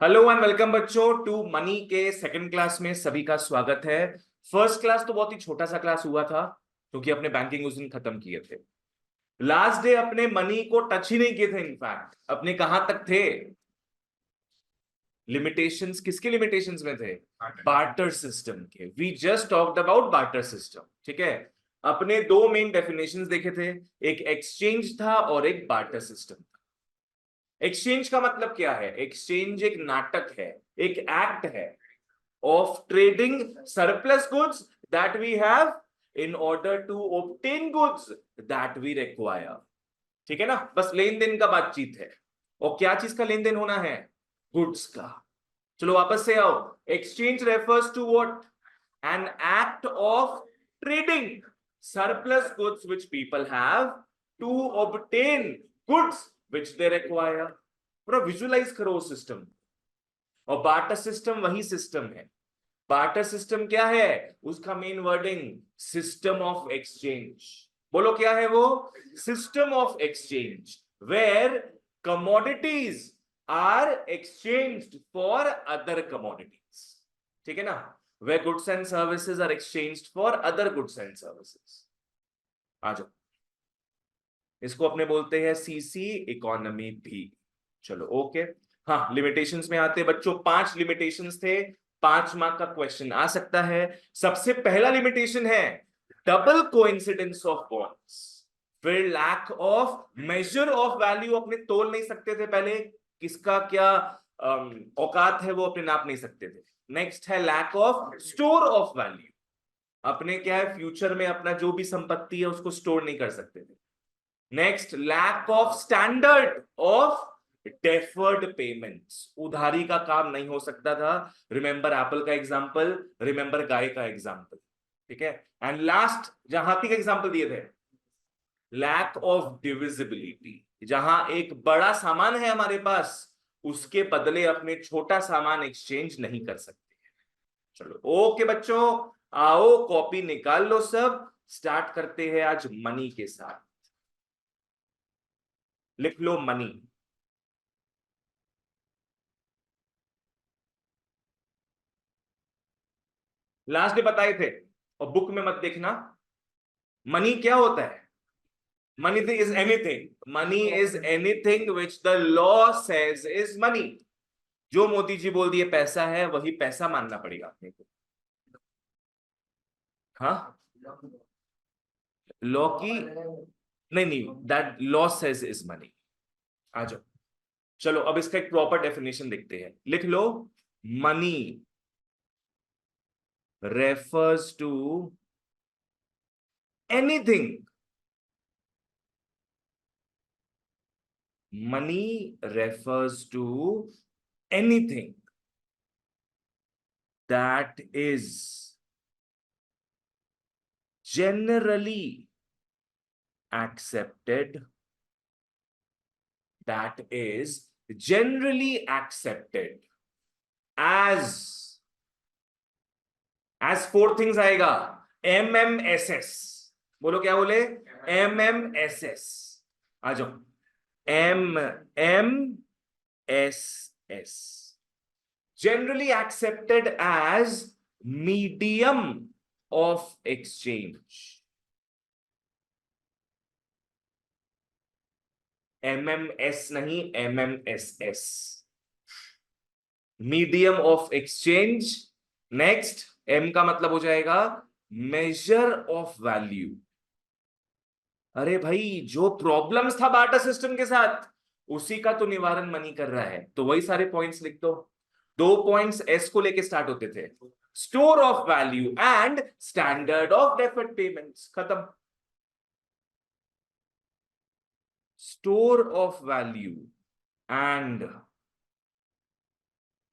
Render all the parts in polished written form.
Hello and welcome बच्चों to money के second class में सभी का स्वागत है। फर्स्ट क्लास तो बहुत ही छोटा सा क्लास हुआ था क्योंकि अपने बैंकिंग उस दिन खत्म किए थे। लास्ट डे अपने मनी को टच ही नहीं किए थे। इनफैक्ट अपने कहां तक थे? लिमिटेशंस, किसके लिमिटेशंस में थे? बार्टर सिस्टम के। We just talked about barter system. ठीक है, अपने दो मेन डेफिनेशंस देखे थे, एक एक्सचेंज था और एक बार्टर सिस्टम था। एक्सचेंज का मतलब क्या है? एक्सचेंज एक नाटक है, एक एक्ट है of trading surplus goods that we have in order to obtain goods that we require. ठीक है ना, बस लेन देन का बातचीत है। और क्या चीज का लेन देन होना है? गुड्स का। चलो वापस से आओ। Exchange refers to what? An act of trading surplus goods which people have to obtain goods which they require। पूरा विजुअलाइज करो सिस्टम। और बार्टर सिस्टम वही सिस्टम है। बार्टर सिस्टम क्या है? उसका main wording system of exchange. बोलो क्या है वो? System of exchange where commodities are exchanged for other commodities. ठीक है ना, where goods and services are exchanged for other goods and services. आ जाओ, इसको अपने बोलते हैं सीसी इकोनॉमी भी। चलो ओके। हाँ, लिमिटेशंस में आते बच्चों। 5 लिमिटेशंस थे, 5 मार्क का क्वेश्चन आ सकता है। सबसे पहला लिमिटेशन है डबल कोइंसिडेंस ऑफ बॉन्ड्स। फिर lack of measure of value, अपने तोल नहीं सकते थे पहले, किसका क्या औकात है वो अपने नाप नहीं सकते थे। नेक्स्ट है lack of store of value, अपने क्या है फ्यूचर में अपना जो भी संपत्ति है उसको स्टोर नहीं कर सकते थे। Next lack of standard of deferred payments, उधारी का काम नहीं हो सकता था। रिमेंबर एप्पल का एग्जांपल, रिमेंबर गाय का एग्जांपल। ठीक है, एंड लास्ट जहां हाथी का एग्जांपल दिए थे, लैक ऑफ डिविजिबिलिटी, जहां एक बड़ा सामान है हमारे पास, उसके बदले अपने छोटा सामान एक्सचेंज नहीं कर सकते। चलो ओके बच्चों, आओ कॉपी निकाल लो सब, स्टार्ट करते हैं आज मनी के साथ। लिख लो मनी। लास्ट डे बताए थे और बुक में मत देखना। मनी क्या होता है? Money is anything, money is anything which the law says is money. जो मोदी जी बोल दिए पैसा है, वही पैसा मानना पड़ेगा अपने को। हाँ, लॉ की नहीं नहीं, that law says is money. आ जाओ, चलो अब इसका एक प्रॉपर डेफिनेशन देखते हैं। लिख लो, money refers to anything, money refers to anything that is generally accepted, that is generally accepted as 4 things आएगा। MMSS, बोलो क्या बोले? MMSS। आ जाओ, MMSS, generally accepted as medium of exchange। MMS नहीं, MMSS, medium of exchange. Next, M का मतलब हो जाएगा मेजर ऑफ वैल्यू। अरे भाई, जो प्रॉब्लम्स था बार्टर सिस्टम के साथ, उसी का तो निवारण मनी कर रहा है, तो वही सारे पॉइंट्स लिख दो। 2 पॉइंट्स एस को लेके स्टार्ट होते थे, store of value and standard of deferred payments. खत्म। Store of value and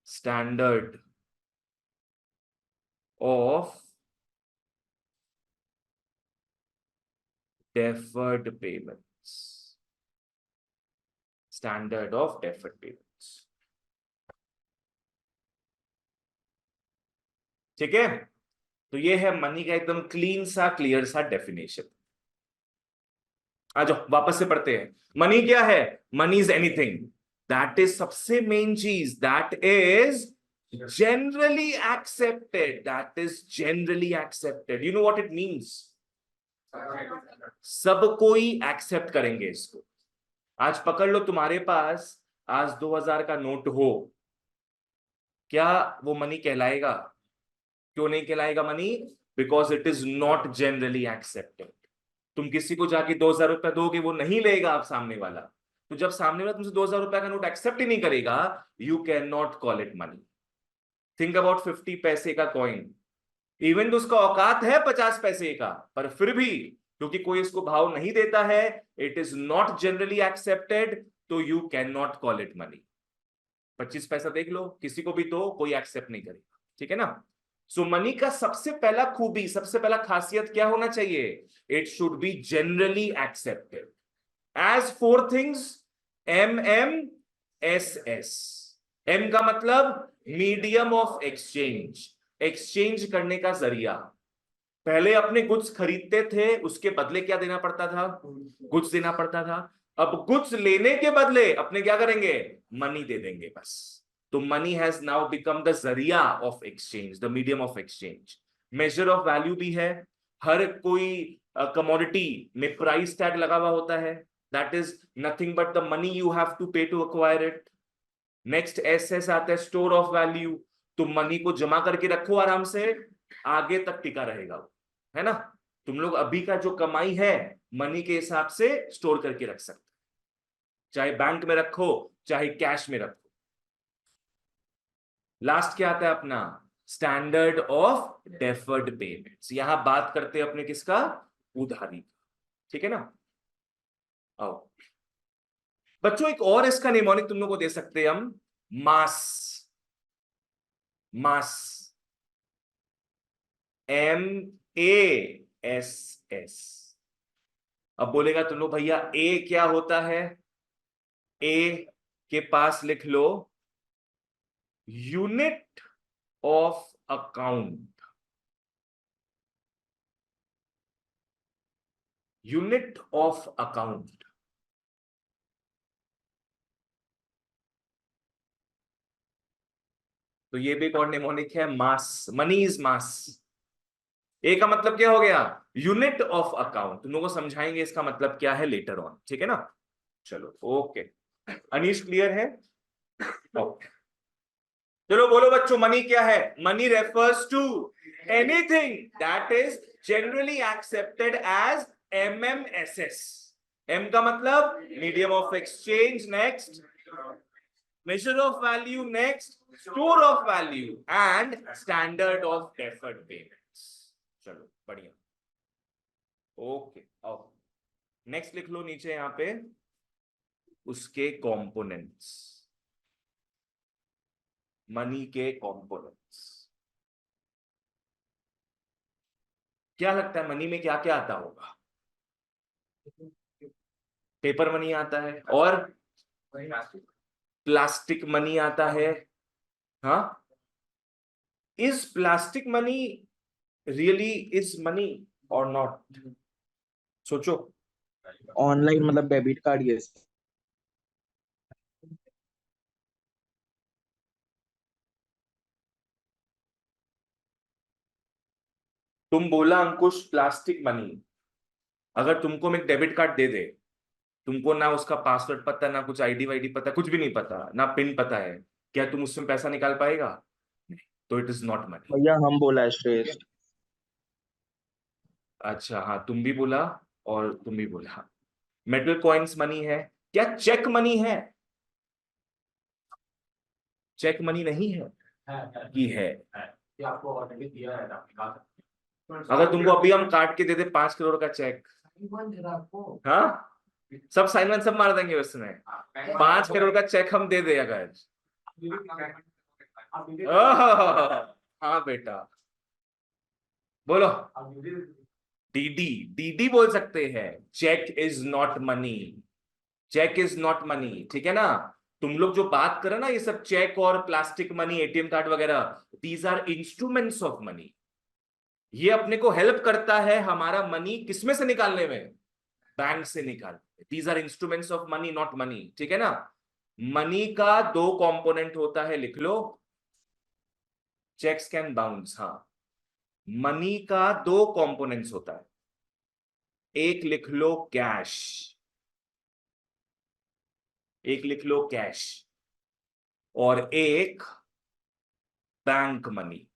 standard of deferred payments, standard of deferred payments। ठीक है, तो ये है मनी का एकदम क्लीन सा क्लियर सा डेफिनेशन। आ जाओ वापस से पढ़ते हैं। मनी क्या है? Money is anything that is सबसे मेन चीज, that is generally accepted, that is generally accepted. You know what it means? सब कोई एक्सेप्ट करेंगे इसको। आज पकड़ लो तुम्हारे पास आज 2000 का नोट हो, क्या वो मनी कहलाएगा? क्यों नहीं कहलाएगा money? Because it is not generally accepted. तुम किसी को जाके 2000 रुपया दोगे, वो नहीं लेगा आप सामने वाला। तो जब सामने वाला तुमसे 2000 रुपया का नोट एक्सेप्ट ही नहीं करेगा, you can not call it money. Think about 50 पैसे का कॉइन, इवन तो उसका औकात है 50 पैसे का, पर फिर भी क्योंकि कोई इसको भाव नहीं देता है, it is not generally accepted, तो you can not call it money. 25 पैसा देख लो, किसी को भी तो कोई एक्सेप्ट नहीं करेगा, ठीक है ना? सो मनी का सबसे पहला खूबी, सबसे पहला खासियत क्या होना चाहिए? It should be generally accepted. As 4 things, MMSS। M का मतलब मीडियम ऑफ एक्सचेंज, एक्सचेंज करने का जरिया। पहले अपने गुड्स खरीदते थे, उसके बदले क्या देना पड़ता था? गुड्स देना पड़ता था। अब गुड्स लेने के बदले अपने क्या करेंगे? मनी दे देंगे बस। तो money has now become the जरिया of exchange, the medium of exchange. Measure of value भी है। हर कोई कमोडिटी में प्राइस टैग लगा हुआ होता है, that is nothing but the money you have to pay to acquire it. Next SS आता है स्टोर ऑफ वैल्यू। तुम मनी को जमा करके रखो आराम से, आगे तक टिका रहेगा, है ना? तुम लोग अभी का जो कमाई है मनी के हिसाब से स्टोर करके रख सकते, चाहे बैंक में रखो चाहे कैश में रखो। लास्ट क्या आता है अपना? Standard of deferred payments. यहां बात करते हैं अपने किसका? उधारी, ठीक है ना? आओ बच्चों, एक और इसका निमोनिक तुम लोग को दे सकते हैं हम, मास। मास, MASS। अब बोलेगा तुम लोग भैया ए क्या होता है? ए के पास लिख लो unit of account. Unit of account, तो ये भी एक और निमोनिक है, मास। Money is mass. ए का मतलब क्या हो गया? Unit of account. तुम लोगों को समझाएंगे इसका मतलब क्या है लेटर ऑन, ठीक है ना? चलो ओके। अनीश क्लियर है? ओके चलो बोलो बच्चों, मनी क्या है? Money refers to anything that is generally accepted as MMSS। M का मतलब medium of exchange, next measure of value, next store of value, and standard of deferred payments. चलो बढ़िया, ओके। आओ नेक्स्ट लिख लो नीचे यहां पे उसके कंपोनेंट्स, मनी के कंपोनेंट्स। क्या लगता है मनी में क्या क्या आता होगा? पेपर मनी आता है, और प्लास्टिक मनी आता है। हाँ, is plastic money really is money और नॉट? सोचो। ऑनलाइन मतलब डेबिट कार्ड, ये तुम बोला अंकुश प्लास्टिक मनी, अगर तुमको मैं एक डेबिट कार्ड दे दे, तुमको ना उसका पासवर्ड पता, ना कुछ आईडी वाईडी पता, कुछ भी नहीं पता, ना पिन पता है, क्या तुम उसमें पैसा निकाल पाएगा? नहीं, तो इट इज नॉट मनी। भैया हम बोला है श्रेष्ठ। अच्छा हाँ, तुम भी बोला और तुम भी बोला। मेटल कॉइन्स मनी है क्या? चेक मनी है? चेक मनी नहीं है कि है? ये आपको ऑलरेडी दिया है, आप निकाल सकते हैं। अगर तुमको अभी हम काट के दे दे 5 करोड़ का चेक, हाँ सब साइन सब मार देंगे उसमें। 5 करोड़ का चेक हम दे दे अगर, हाँ बेटा बोलो। डीडी, डीडी बोल सकते हैं। Cheque is not money, cheque is not money, ठीक है ना? तुम लोग जो बात करो ना ये सब चेक और प्लास्टिक मनी, एटीएम कार्ड वगैरह, these are instruments of money. ये अपने को हेल्प करता है हमारा मनी किसमें से निकालने में? बैंक से निकाल। These are instruments of money, not money, ठीक है ना? मनी का दो कंपोनेंट होता है, लिख लो, चेक्स कैन बाउंस। हाँ, मनी का दो कंपोनेंट्स होता है, एक लिख लो कैश, एक लिख लो कैश, और एक बैंक मनी।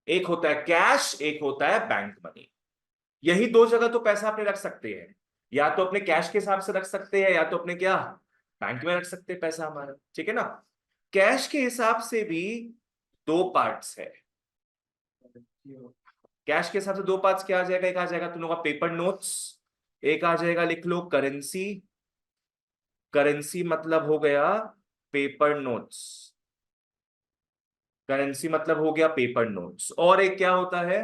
एक होता है कैश, एक होता है बैंक मनी। यही दो जगह तो पैसा अपने रख सकते हैं, या तो अपने कैश के हिसाब से रख सकते हैं, या तो अपने क्या, बैंक में रख सकते हैं पैसा हमारा, ठीक है ना। कैश के हिसाब से भी दो पार्ट्स है। कैश के हिसाब से दो पार्ट्स क्या आ जाएगा, एक आ जाएगा तुम लोग का पेपर नोट्स, एक आ जाएगा लिख लो करेंसी। करेंसी मतलब हो गया पेपर नोट्स, करेंसी मतलब हो गया पेपर नोट्स। और एक क्या होता है,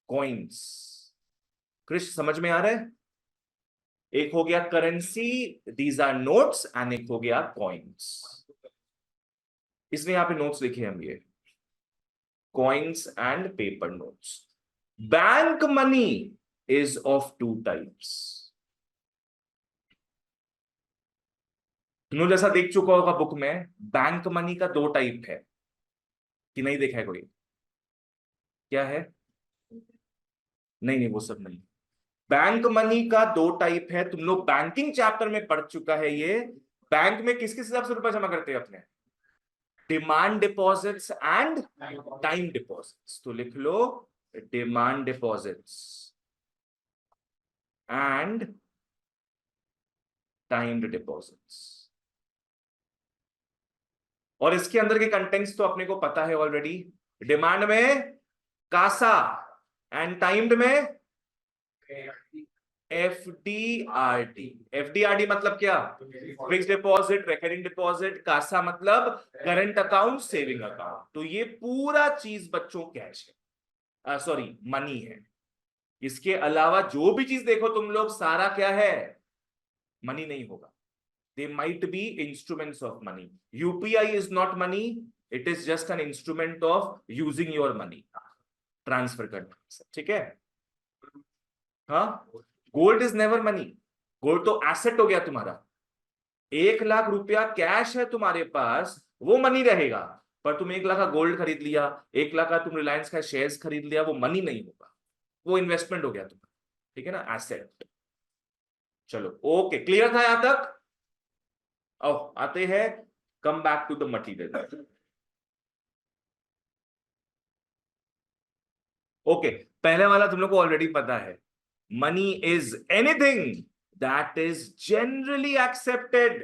कॉइन्स। कृष्ण समझ में आ रहा है? एक हो गया currency, these are notes, and एक हो गया कॉइन्स। इसलिए यहां पे नोट्स लिखे हम, ये coins and paper notes. Bank money is of two types. तुमने जैसा देख चुका होगा बुक में, बैंक मनी का दो टाइप है, कि नहीं देखा है कोई? क्या है? नहीं नहीं, वो सब नहीं। बैंक मनी का दो टाइप है, तुम लोग बैंकिंग चैप्टर में पढ़ चुका है ये। बैंक में किस किस हिसाब से रुपए जमा करते हैं अपने? Demand deposits and time deposits. तो लिख लो demand deposits and timed deposits. और इसके अंदर के कंटेंट्स तो अपने को पता है ऑलरेडी। डिमांड में कासा, एंड टाइम्ड में एफडीआरडी। एफडीआरडी मतलब क्या? Fix deposit, recurring deposit. CASA मतलब करंट अकाउंट, सेविंग अकाउंट। तो ये पूरा चीज बच्चों कैश है, सॉरी मनी है। इसके अलावा जो भी चीज देखो तुम लोग, सारा क्या है? मनी नहीं होगा। They might be instruments of money. UPI is not money, it is just an instrument of using your money, transfer करने से, ठीक है। हाँ, gold is never money. Gold तो एसेट हो गया तुम्हारा। 1 लाख रुपया कैश है तुम्हारे पास, वो मनी रहेगा। पर तुम 1 लाख का गोल्ड खरीद लिया, 1 लाख का तुम रिलायंस का शेयर्स खरीद लिया, वो मनी नहीं होगा, वो इन्वेस्टमेंट हो गया तुम्हारा, ठीक है ना, एसेट। चलो ओके, क्लियर था यहां तक? आओ आते हैं, come back to the material. Okay, पहले वाला तुम लोग को ऑलरेडी पता है। Money is anything that is generally accepted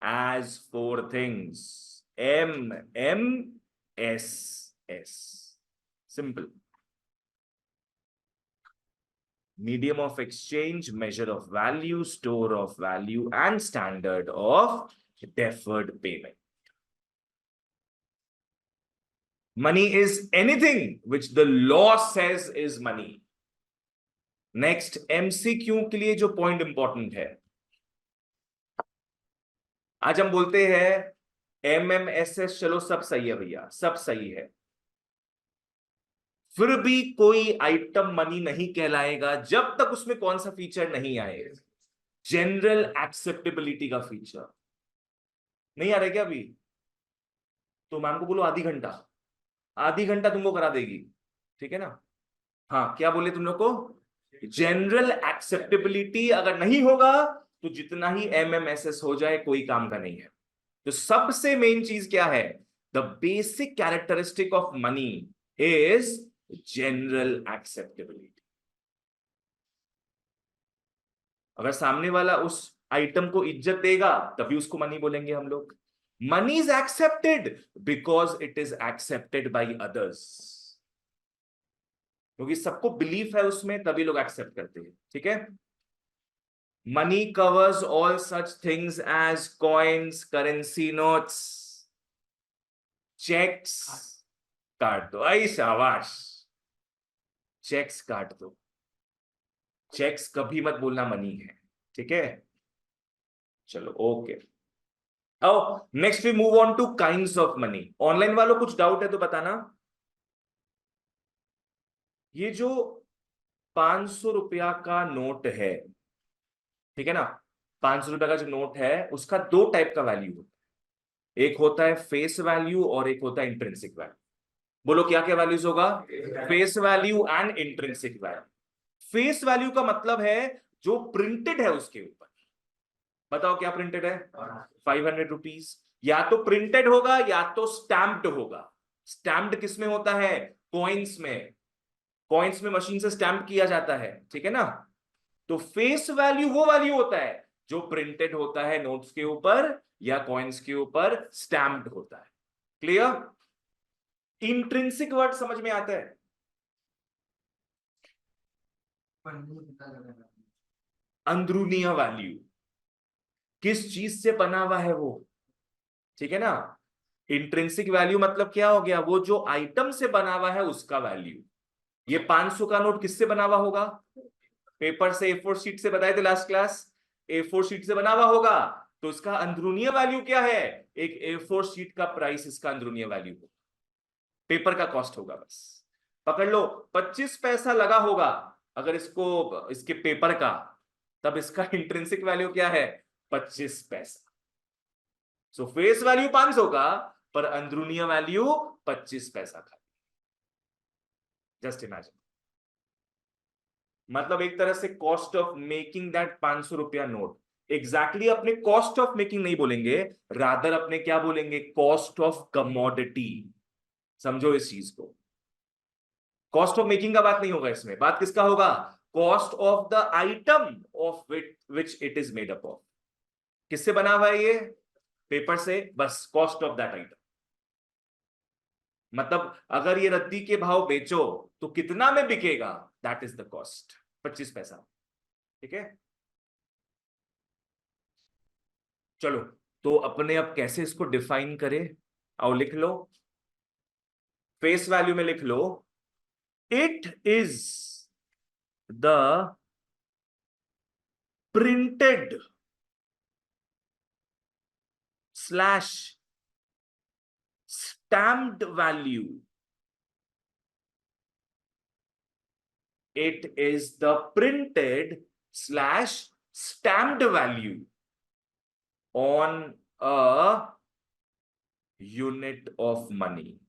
as four things, M M S S. Simple. Medium of exchange, measure of value, store of value, and standard of deferred payment. Money is anything which the law says is money. Next, MCQ के लिए जो point important है, आज हम बोलते हैं एमएमएसएस, चलो सब सही है भैया, सब सही है। फिर भी कोई आइटम मनी नहीं कहलाएगा जब तक उसमें कौन सा फीचर नहीं आए, जनरल एक्सेप्टेबिलिटी का फीचर। नहीं आ रहा क्या अभी? तो मैम को बोलो आधी घंटा, आधी घंटा तुमको करा देगी, ठीक है ना। हाँ, क्या बोले तुम लोग को? जनरल एक्सेप्टेबिलिटी अगर नहीं होगा तो जितना ही एमएमएसएस हो जाए कोई काम का नहीं है। तो सबसे मेन चीज क्या है? The basic characteristic of money is general acceptability. अगर सामने वाला उस आइटम को इज्जत देगा तभी उसको मनी बोलेंगे हम लोग। Money is accepted because it is accepted by others, क्योंकि सबको बिलीफ है उसमें, तभी लोग एक्सेप्ट करते हैं, ठीक है। Money covers all such things as coins, currency notes, cheques. काट दो, आई शाबाश, चेक्स काट दो। चेक्स कभी मत बोलना मनी है, ठीक है। चलो ओके, आओ next we move on to kinds of money. Online वालों कुछ डाउट है तो बताना। ये जो 500 रुपया का नोट है, ठीक है ना, 500 रुपए का जो नोट है उसका दो टाइप का वैल्यू होता है, एक होता है फेस वैल्यू और एक होता है इंट्रिंसिक वैल्यू। बोलो क्या क्या वैल्यूज होगा? Face value and intrinsic value. Face value का मतलब है जो प्रिंटेड है उसके ऊपर। बताओ क्या प्रिंटेड है? 500 रुपीज। या तो प्रिंटेड होगा या तो स्टैम्प्ड होगा। स्टैम्प्ड किस में होता है? कॉइन्स में। कॉइन्स में मशीन से स्टैम्प किया जाता है, ठीक है ना। तो फेस वैल्यू वो वैल्यू होता है जो प्रिंटेड होता है नोट्स के ऊपर या कॉइन्स के ऊपर स्टैम्प्ड होता है। क्लियर? इंट्रिंसिक वर्ड समझ में आता है? अंदरूनी वैल्यू, किस चीज से बना हुआ है वो, ठीक है ना। इंट्रिंसिक वैल्यू मतलब क्या हो गया? वो जो आइटम से बना हुआ है उसका वैल्यू। ये 500 का नोट किससे बना हुआ होगा? पेपर से, A4 शीट से, बताए थे लास्ट क्लास। A4 शीट से बना हुआ होगा तो इसका अंदरूनी वैल्यू क्या है? एक A4 शीट का प्राइस इसका अंदरूनी वैल्यू होगा, पेपर का कॉस्ट होगा। बस पकड़ लो, 25 पैसा लगा होगा अगर इसको, इसके पेपर का, तब इसका इंट्रिंसिक वैल्यू क्या है? 25 पैसा। सो फेस वैल्यू 500 का पर अंदरूनी वैल्यू 25 पैसा का। जस्ट इमेजिन, मतलब एक तरह से कॉस्ट ऑफ मेकिंग दैट 500 रुपया नोट। एग्जैक्टली अपने कॉस्ट ऑफ मेकिंग नहीं बोलेंगे, रादर अपने क्या बोलेंगे? Cost of commodity. समझो इस चीज को, कॉस्ट ऑफ मेकिंग का बात नहीं होगा इसमें, बात किसका होगा? Cost of the item of which it is made up of. किससे बना हुआ है ये? पेपर से, बस कॉस्ट ऑफ दैट आइटम। मतलब अगर ये रद्दी के भाव बेचो तो कितना में बिकेगा, दैट इज द कॉस्ट, 25 पैसा। ठीक है, चलो तो अपने अब कैसे इसको डिफाइन करें? आओ लिख लो, फेस वैल्यू में लिख लो, it is the printed slash stamped value. It is the printed slash stamped value on a unit of money.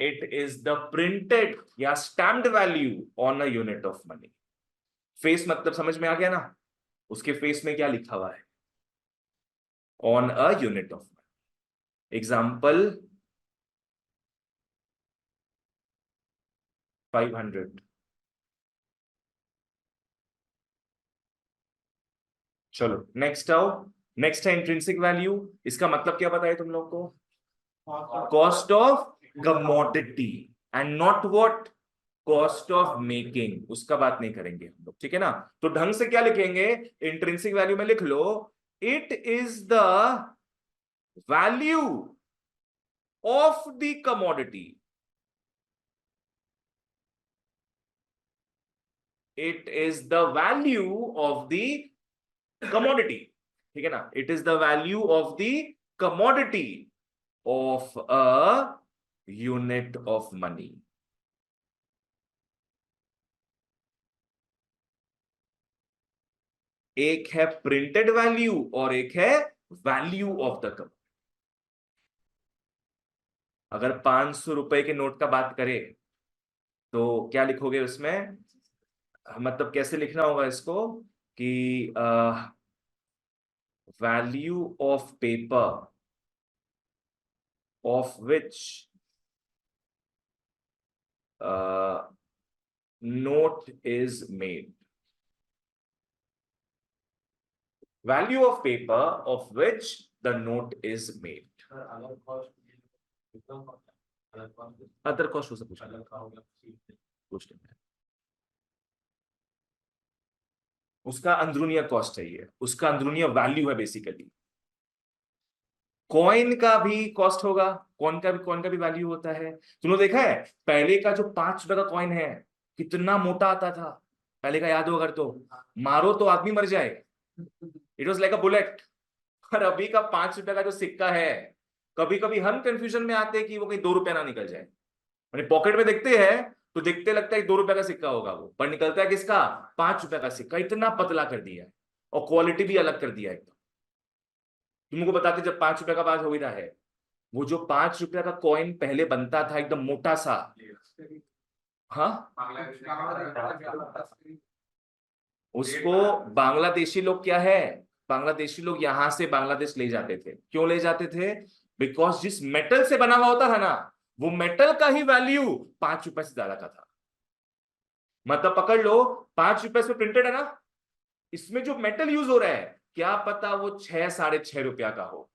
It is the printed या stamped value on a unit of money. Face मतलब समझ में आ गया ना? उसके face में क्या लिखा हुआ है? On a unit of money. Example 500. चलो नेक्स्ट आओ, नेक्स्ट है इंट्रिंसिक वैल्यू। इसका मतलब क्या बताया तुम लोग को? Cost of commodity and not what? Cost of making. उसका बात नहीं करेंगे हम लोग, ठीक है ना। तो ढंग से क्या लिखेंगे? इंट्रिंसिक वैल्यू में लिख लो, it is the value of the commodity. It is the value of the commodity, ठीक है ना। It is the value of the commodity of a unit of money. एक है प्रिंटेड वैल्यू और एक है वैल्यू ऑफ द कमोडिटी। अगर 500 रुपए के नोट का बात करें तो क्या लिखोगे उसमें? मतलब कैसे लिखना होगा इसको कि value of paper of which note is made. Value of paper of which the note is made. अलग कॉस्ट, अलग कॉस्ट, अदर कॉस्ट हो सकता अलग का होगा कुछ नहीं है, उसका अंदरूनी कॉस्ट है, ये उसका अंदरूनी वैल्यू है बेसिकली। कॉइन का भी कॉस्ट होगा, कॉइन का भी वैल्यू होता है। तुमने देखा है पहले का जो 5 रुपए का कॉइन है कितना मोटा आता था पहले का, याद हो अगर तो? मारो तो आदमी मर जाए, it was like a bullet. और अभी का 5 रुपए का जो सिक्का है, कभी कभी हम कंफ्यूजन में आते हैं कि वो कहीं 2 रुपया ना निकल जाए। मैंने पॉकेट में देखते हैं तो दिखते लगता है 2 रुपए का सिक्का होगा वो, पर निकलता है किसका? 5 रुपए का सिक्का। इतना पतला कर दिया है और क्वालिटी भी अलग कर दिया है एकदम। तुमको बताते जब 5 रुपए का बात हो ही रहा है, वो जो 5 रुपए का कॉइन पहले बनता था एकदम मोटा सा, हाँ, उसको बांग्लादेशी लोग क्या है, बांग्लादेशी लोग यहां से बांग्लादेश ले जाते थे। क्यों ले जाते थे? बिकॉज जिस मेटल से बना हुआ होता था ना, वो मेटल का ही वैल्यू 5 रुपए से ज्यादा का था। मतलब पकड़ लो, 5 रुपए से प्रिंटेड है ना, इसमें जो मेटल यूज हो रहा है, क्या पता वो 6-6.5 रुपया का हो।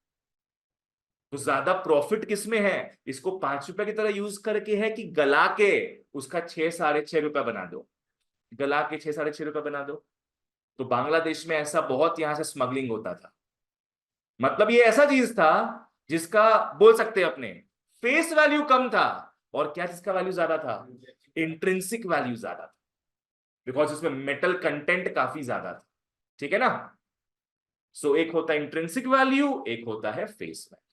तो ज्यादा प्रॉफिट किसमें है? इसको 5 रुपए की तरह यूज करके है कि गला के उसका 6-6.5 रुपया बना दो, गला के 6-6.5 रुपया बना दो। तो बांग्लादेश में ऐसा बहुत यहां से स्मगलिंग होता था। मतलब ये ऐसा चीज था जिसका बोल सकते हैं अपने फेस वैल्यू कम था, और क्या जिसका वैल्यू ज्यादा था? इंट्रिंसिक वैल्यू ज्यादा था, बिकॉज इसमें मेटल कंटेंट काफी ज्यादा था। ठीक है ना? सो एक होता है इंट्रिंसिक वैल्यू, एक होता है फेस वैल्यू।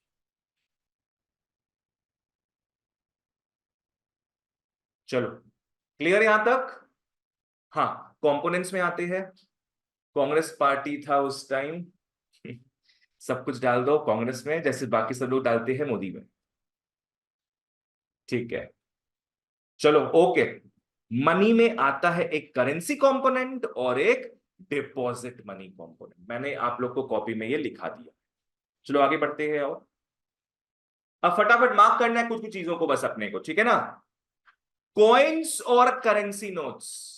चलो, क्लियर यहां तक? हाँ, कंपोनेंट्स में आते हैं। कांग्रेस पार्टी था उस टाइम सब कुछ डाल दो कांग्रेस में, जैसे बाकी सब लोग डालते हैं मोदी में। ठीक है, चलो ओके। मनी में आता है एक करेंसी कंपोनेंट और एक डिपॉजिट मनी कंपोनेंट। मैंने आप लोग को कॉपी में ये लिखा दिया। चलो आगे बढ़ते हैं, और अब फटाफट मार्क करना है कुछ कुछ चीजों को बस अपने को, ठीक है ना? कॉइन्स और करेंसी नोट्स,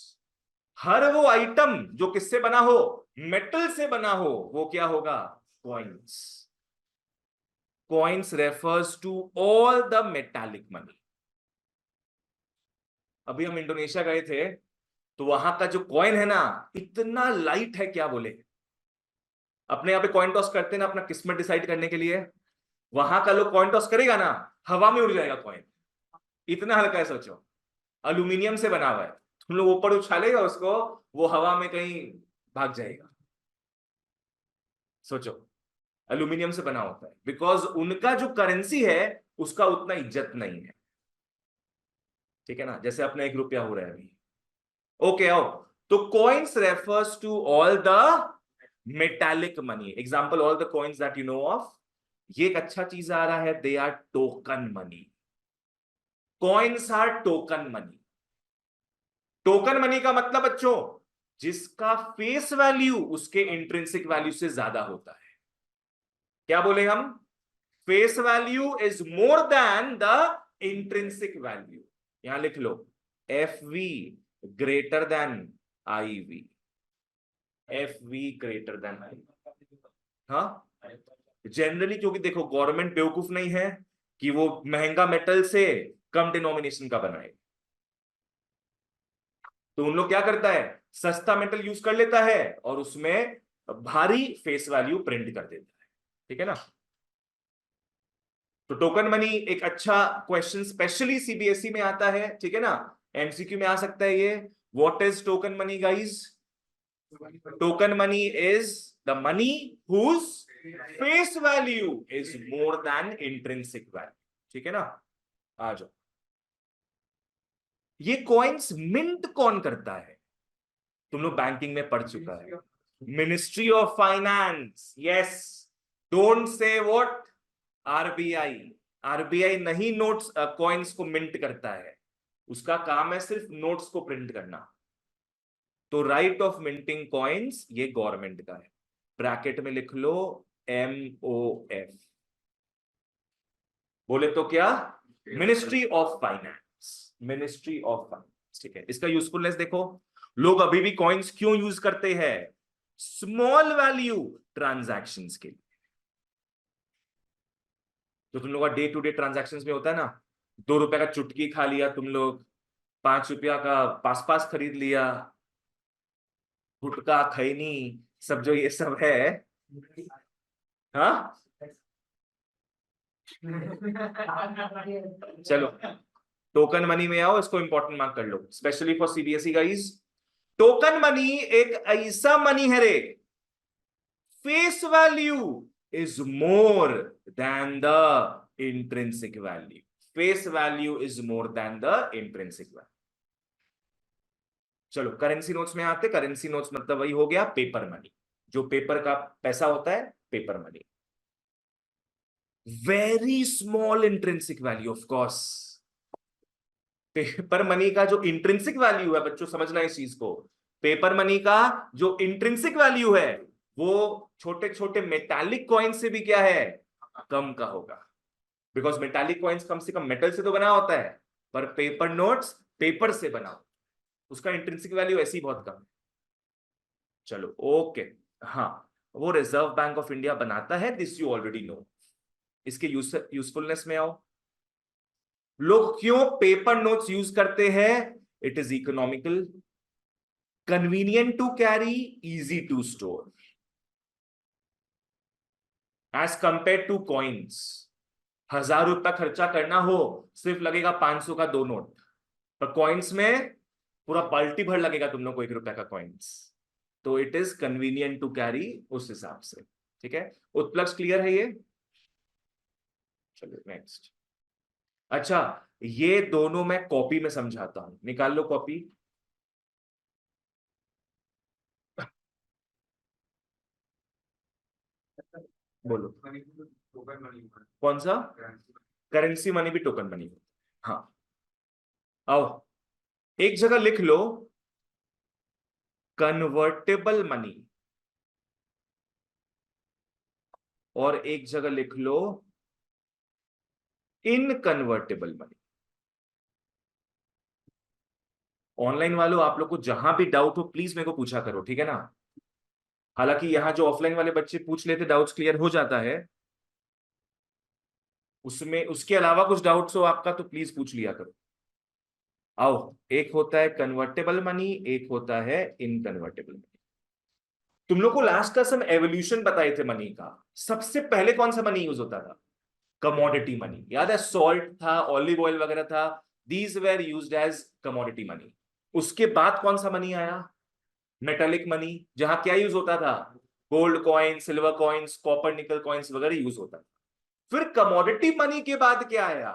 हर वो आइटम जो किससे बना हो? मेटल से बना हो, वो क्या होगा? Coins. Coins refers to all the metallic money. अभी हम इंडोनेशिया गए थे, तो वहां का जो कॉइन है ना, इतना लाइट है, क्या बोले। अपने यहाँ पे कॉइन टॉस करते हैं ना अपना किस्मत डिसाइड करने के लिए, वहां का लोग कॉइन टॉस करेगा ना, हवा में उड़ जाएगा कॉइन, इतना हल्का है। सोचो, अल्यूमिनियम से बना हुआ है, तुम लोग ऊपर उछालेगा उसको, वो हवा में कहीं भाग जाएगा। सोचो, अल्यूमिनियम से बना होता है, बिकॉज उनका जो करेंसी है उसका उतना इज्जत नहीं है। ठीक है ना? जैसे अपना 1 रुपया हो रहा है अभी। ओके आओ, तो coins refers to all the metallic money. Example, all the coins that you know of. ये एक अच्छा चीज आ रहा है, they are token money. Coins are token money. Token money का मतलब बच्चों, जिसका फेस वैल्यू उसके इंट्रिंसिक वैल्यू से ज्यादा होता है। क्या बोले हम? Face value is more than the intrinsic value. यहां लिख लो, F V greater than I V. F V greater than I. हाँ, जनरली, क्योंकि देखो गवर्नमेंट बेवकूफ नहीं है कि वो महंगा मेटल से कम डिनोमिनेशन का बनाए। तो उन लोग क्या करता है, सस्ता मेटल यूज कर लेता है और उसमें भारी फेस वैल्यू प्रिंट कर देता है। ठीक है ना? तो टोकन मनी एक अच्छा क्वेश्चन स्पेशली सीबीएसई में आता है। ठीक है ना? एमसीक्यू में आ सकता है ये। What is token money guys? Token money is the money whose face value is more than intrinsic value. ठीक है ना? आ जाओ, ये कॉइन्स मिंट कौन करता है? तुम लोग बैंकिंग में पढ़ चुका है, ministry of finance. Yes, don't say what, RBI. RBI नहीं नोट्स कॉइन्स को मिंट करता है, उसका काम है सिर्फ नोट्स को प्रिंट करना। तो राइट ऑफ मिंटिंग कॉइन्स ये गवर्नमेंट का है। ब्रैकेट में लिख लो MOF। बोले तो क्या? Ministry of finance. Ministry of finance. ठीक है, इसका यूजफुलनेस देखो। लोग अभी भी कॉइन्स क्यों यूज करते हैं? स्मॉल वैल्यू ट्रांजैक्शंस के लिए। जो तुम लोग का डे टू डे ट्रांजैक्शंस में होता है ना, 2 रुपए का चुटकी खा लिया तुम लोग, 5 रुपया का पास पास खरीद लिया, गुटखा खैनी, सब जो ये सब है। हाँ, चलो टोकन मनी में आओ, इसको इंपॉर्टेंट मार्क कर लो, specially for CBSE guys. Token money एक ऐसा मनी है रे, face value is more than the intrinsic value. Face value is more than the intrinsic value. चलो करेंसी नोट्स में आते। करेंसी नोट्स मतलब वही हो गया पेपर मनी, जो पेपर का पैसा होता है, paper money. Very small intrinsic value, of course. Paper money का जो इंट्रिंसिक वैल्यू है, बच्चों समझना इस चीज को, पेपर मनी का जो इंट्रिंसिक वैल्यू है वो छोटे छोटे मेटालिक कॉइन से भी क्या है, कम का होगा। बिकॉज मेटालिक कॉइन्स कम से कम मेटल से तो बना होता है, पर पेपर नोट्स पेपर से बना होता है, उसका इंट्रिंसिक वैल्यू ऐसी बहुत कम है। चलो ओके, हाँ, वो रिजर्व बैंक ऑफ इंडिया बनाता है, दिस यू ऑलरेडी नो। इसके यूजफुलनेस में आओ। लोग क्यों पेपर नोट्स यूज करते हैं? It is economical, convenient to carry, easy to store, as compare to coins. 1000 रुपया खर्चा करना हो, सिर्फ लगेगा 500 का 2 नोट, पर कॉइन्स में पूरा बाल्टी भर लगेगा तुम लोग को 1 रुपया का कॉइन्स। तो it is convenient to carry उस हिसाब से। ठीक है, उत्प्लक्ष क्लियर है ये? चलो नेक्स्ट। अच्छा, ये दोनों मैं कॉपी में समझाता हूं, निकाल लो कॉपी। बोलो टोकन मनी, कौन सा? करेंसी मनी भी टोकन मनी। हाँ, आओ एक जगह लिख लो कन्वर्टेबल मनी, और एक जगह लिख लो इनकन्वर्टेबल मनी। ऑनलाइन वालों, आप लोग को जहां भी डाउट हो प्लीज मेरे को पूछा करो, ठीक है ना? हालांकि यहां जो ऑफलाइन वाले बच्चे पूछ लेते, डाउट्स क्लियर हो जाता है, उसमें उसके अलावा कुछ डाउट्स हो आपका तो प्लीज पूछ लिया करो। आओ, एक होता है कन्वर्टेबल मनी, एक होता है इनकन्वर्टेबल मनी। तुम लोग को लास्ट का सम एवोल्यूशन बताए थे मनी का। सबसे पहले कौन सा मनी यूज होता था? कमोडिटी मनी, याद है? सॉल्ट था, ऑलिव ऑयल वगैरह था, these were used as commodity money. उसके बाद कौन सा मनी आया? मेटालिक मनी, जहां क्या यूज होता था? Gold coin, silver coins, copper nickel coins वगैरह यूज होता था। फिर कमोडिटी मनी के बाद क्या आया?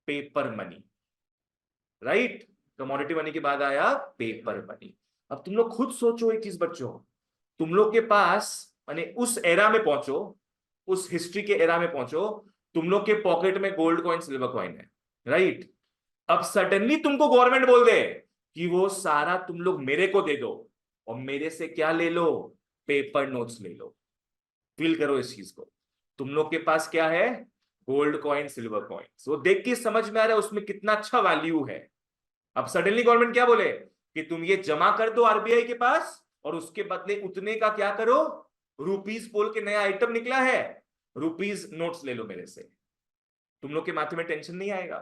Paper money, right? Commodity money के बाद आया पेपर मनी। अब तुम लोग खुद सोचो एक चीज बच्चों, तुम लोग के पास, माने उस एरा में पहुंचो, उस हिस्ट्री के एरा में पहुंचो, तुम लोग के पॉकेट में गोल्ड कॉइन, सिल्वर कॉइन है, राइट? अब सडनली तुमको गवर्नमेंट बोल दे कि वो सारा तुम लोग मेरे को दे दो, और मेरे से क्या ले लो? पेपर नोट्स ले लो। फील करो इस चीज को, तुम लोग के पास क्या है? Gold coin, silver coin. वो देख के समझ में आ रहा है उसमें कितना अच्छा वैल्यू है। अब सडनली गवर्नमेंट क्या बोले कि तुम ये जमा कर दो आरबीआई के पास, और उसके बदले उतने का क्या करो? रुपीस बोल के नया आइटम निकला है, रुपीस नोट्स ले लो मेरे से। तुम लोग के माथे में टेंशन नहीं आएगा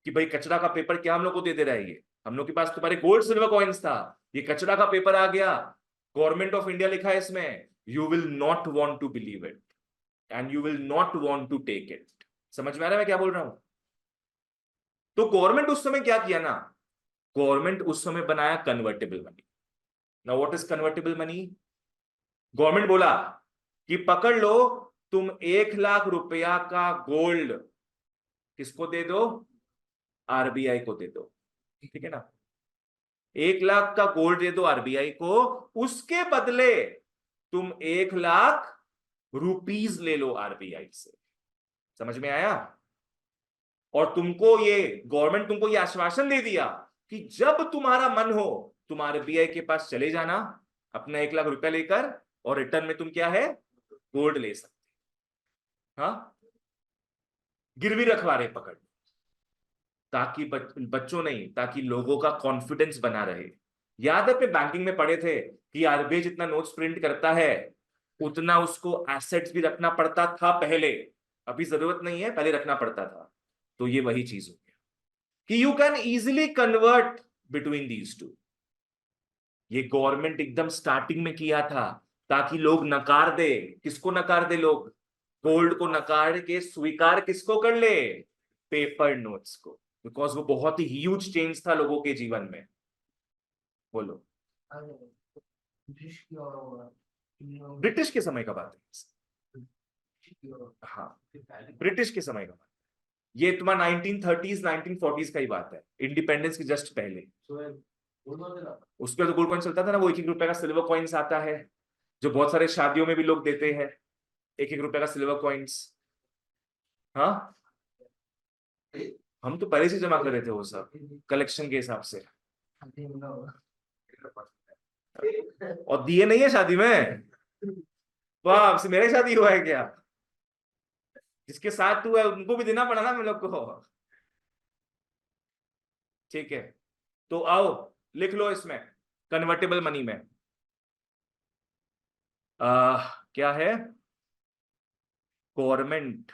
कि भाई कचरा का पेपर क्या हम लोग को दे रहा है? ये हम लोग के पास तुम्हारे गोल्ड सिल्वर कॉइन्स था, ये कचरा का पेपर आ गया, गवर्नमेंट ऑफ इंडिया लिखा है इसमें। You will not want to believe it, and you will not want to take it. समझ में आ रहा है मैं क्या बोल रहा हूं? तो गवर्नमेंट उस समय क्या किया ना, गवर्नमेंट उस समय बनाया convertible money. Now what is convertible money? Government बोला कि पकड़ लो, तुम 1 लाख रुपया का गोल्ड किसको दे दो? आरबीआई को दे दो, ठीक है ना? 1 लाख का गोल्ड दे दो आरबीआई को, उसके बदले तुम 1 लाख रुपीस ले लो आरबीआई से। समझ में आया? और तुमको ये गवर्नमेंट तुमको ये आश्वासन दे दिया कि जब तुम्हारा मन हो तुम आरबीआई के पास चले जाना अपना 1 लाख रुपया लेकर, और रिटर्न में तुम क्या है? गोल्ड ले सकते। हाँ, गिरवी रखवा रहे पकड़, ताकि बच्चों नहीं, ताकि लोगों का कॉन्फिडेंस बना रहे। याद है अपने बैंकिंग में पढ़े थे कि आरबीआई जितना नोट्स प्रिंट करता है उतना उसको एसेट्स भी रखना पड़ता था पहले, अभी जरूरत नहीं है, पहले रखना पड़ता था। तो ये वही चीज हो गया कि you can easily convert between these two. ये गवर्नमेंट एकदम स्टार्टिंग में किया था ताकि लोग नकार दे। किसको नकार दे लोग? गोल्ड को नकार के स्वीकार किसको कर ले? पेपर नोट्स को। बिकॉज वो बहुत ही ह्यूज चेंज था लोगों के जीवन में। बोलो। ब्रिटिश के समय का बात है। हाँ, ब्रिटिश के समय का बात। ये तुम्हारा 1930s 1940s का ही बात है, इंडिपेंडेंस के जस्ट पहले। उस पर तो गोल्ड कॉइन चलता था ना, वो 1-1 रुपए का सिल्वर कॉइन्स आता है, जो बहुत सारे शादियों में भी लोग देते हैं, 1-1 रुपए का सिल्वर कॉइन्स। हाँ, हम तो पहले से जमा कर रहे थे वो सब कलेक्शन के हिसाब से, और दिए नहीं है शादी में। वाह, से मेरे शादी हुआ है क्या? जिसके साथ हुआ है उनको भी देना पड़ा ना हम लोग को। ठीक है, तो आओ लिख लो इसमें कन्वर्टेबल मनी में क्या है, गवर्नमेंट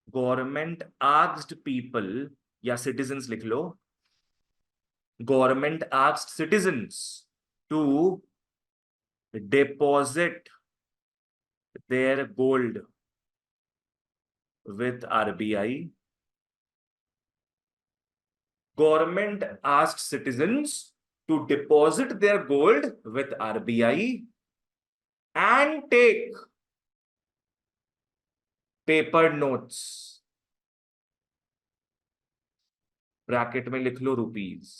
गवर्नमेंट आस्क्ड पीपल, या सिटीजन्स लिख लो, government asked citizens to deposit their gold with RBI. Government asked citizens to deposit their gold with RBI and take paper notes. Bracket में लिख लो रुपीज।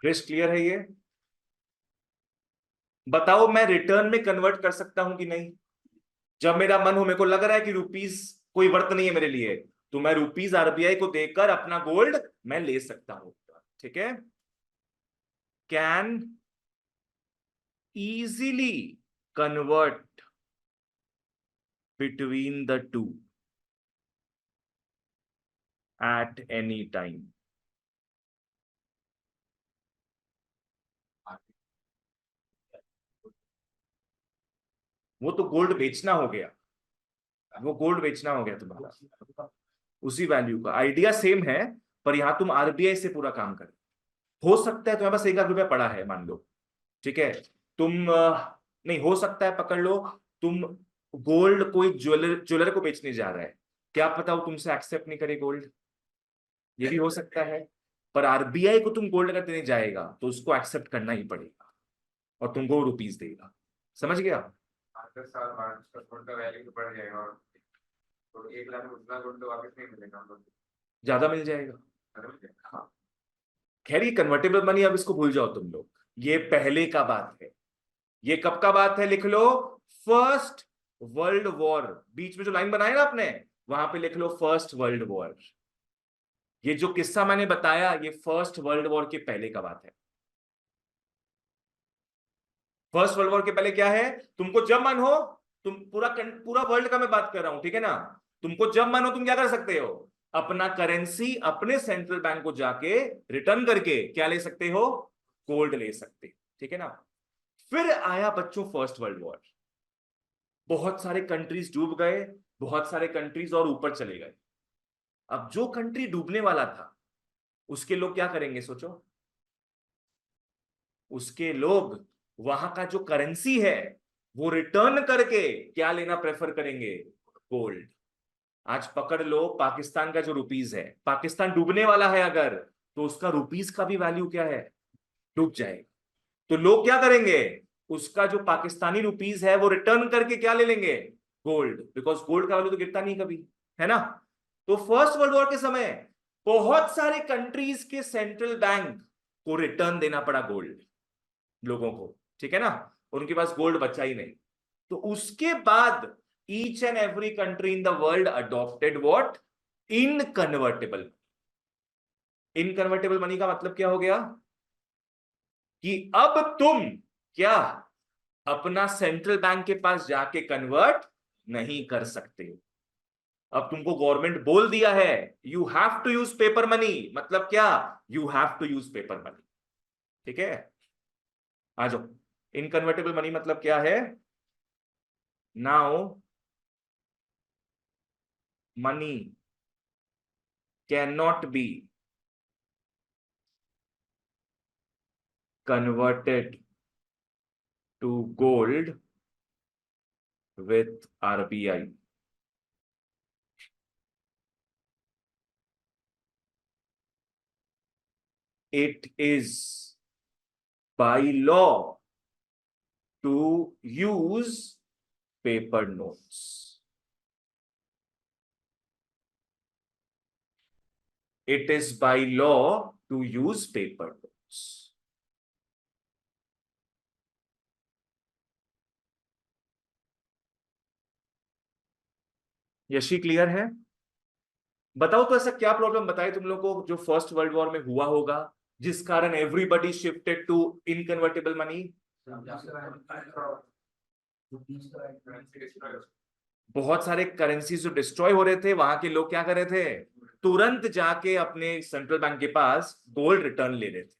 क्रिस्ट क्लियर है ये? बताओ मैं return में कन्वर्ट कर सकता हूं कि नहीं? जब मेरा मन हो, मेरे को लग रहा है कि रुपीज कोई वर्थ नहीं है मेरे लिए, तो मैं रुपीज आरबीआई को देकर अपना गोल्ड मैं ले सकता हूं। ठीक है, can easily convert between the two at any time. वो तो गोल्ड बेचना हो गया, वो गोल्ड बेचना हो गया तुम्हारा, उसी वैल्यू का आइडिया सेम है, पर यहां तुम आरबीआई से पूरा काम कर। हो सकता है तुम्हारे पास 1 लाख रुपया पड़ा है मान लो, ठीक है, तुम नहीं हो सकता है, पकड़ लो, तुम गोल्ड कोई ज्वेलर को बेचने जा रहा है, क्या पता वो तुमसे एक्सेप्ट नहीं करे गोल्ड, ये भी हो सकता है। पर आरबीआई को तुम गोल्ड अगर देने जाएगा तो उसको एक्सेप्ट करना ही पड़ेगा, और तुमको रुपीज देगा। समझ गया? 10 साल बाद उसका गोल्ड का वैल्यू तो बढ़ जाएगा, और तो 1 लाख में उतना गोल्ड तो वापस नहीं मिलेगा हम लोग ज्यादा मिल जाएगा। को। हाँ, खैर ये कन्वर्टेबल मनी, अब इसको भूल जाओ तुम लोग, ये पहले का बात है। ये कब का बात है, लिख लो, फर्स्ट वर्ल्ड वॉर, बीच में जो लाइन बनाया ना आपने, वहां पे लिख लो फर्स्ट वर्ल्ड वॉर। ये जो किस्सा मैंने बताया, ये फर्स्ट वर्ल्ड वॉर के पहले का बात है। फर्स्ट वर्ल्ड वॉर के पहले क्या है, तुमको जब मन हो, तुम पूरा वर्ल्ड का मैं बात कर रहा हूं, ठीक है ना, तुमको जब मन हो तुम क्या कर सकते हो, अपना करेंसी अपने सेंट्रल बैंक को जाके रिटर्न करके क्या ले सकते हो, गोल्ड ले सकते, ठीक है ना। फिर आया बच्चों फर्स्ट वर्ल्ड वॉर, बहुत सारे कंट्रीज डूब गए, बहुत सारे कंट्रीज और ऊपर चले गए। अब जो कंट्री डूबने वाला था उसके लोग क्या करेंगे सोचो, उसके लोग वहां का जो करेंसी है वो रिटर्न करके क्या लेना प्रेफर करेंगे, गोल्ड। आज पकड़ लो पाकिस्तान का जो रुपीज है, पाकिस्तान डूबने वाला है अगर, तो उसका रुपीज का भी वैल्यू क्या है, डूब जाएगा। तो लोग क्या करेंगे, उसका जो पाकिस्तानी रुपीज है वो रिटर्न करके क्या ले लेंगे, गोल्ड, बिकॉज गोल्ड का वैल्यू तो गिरता नहीं कभी, है ना। तो फर्स्ट वर्ल्ड वॉर के समय बहुत सारे कंट्रीज के सेंट्रल बैंक को रिटर्न देना पड़ा गोल्ड लोगों को, ठीक है ना, उनके पास गोल्ड बचा ही नहीं। तो उसके बाद each and every country in the world adopted what, inconvertible. Inconvertible money का मतलब क्या हो गया, कि अब तुम क्या अपना सेंट्रल बैंक के पास जाके कन्वर्ट नहीं कर सकते। अब तुमको गवर्नमेंट बोल दिया है you have to use paper money, मतलब क्या, you have to use paper money, ठीक है। आ जाओ, इनकन्वर्टेबल मनी मतलब क्या है, now money can not be converted to gold with RBI. It is by law to use paper notes. It is by law to use paper notes. Yeshi clear है? बताओ तो ऐसा क्या प्रॉब्लम बताए तुम लोग को जो फर्स्ट वर्ल्ड वॉर में हुआ होगा जिस कारण एवरीबडी शिफ्टेड टू इनकन्वर्टेबल मनी? बहुत सारे करेंसीज जो डिस्ट्रॉय हो रहे थे, वहां के लोग क्या कर रहे थे? तुरंत जाके अपने सेंट्रल बैंक के पास गोल्ड रिटर्न ले रहे थे।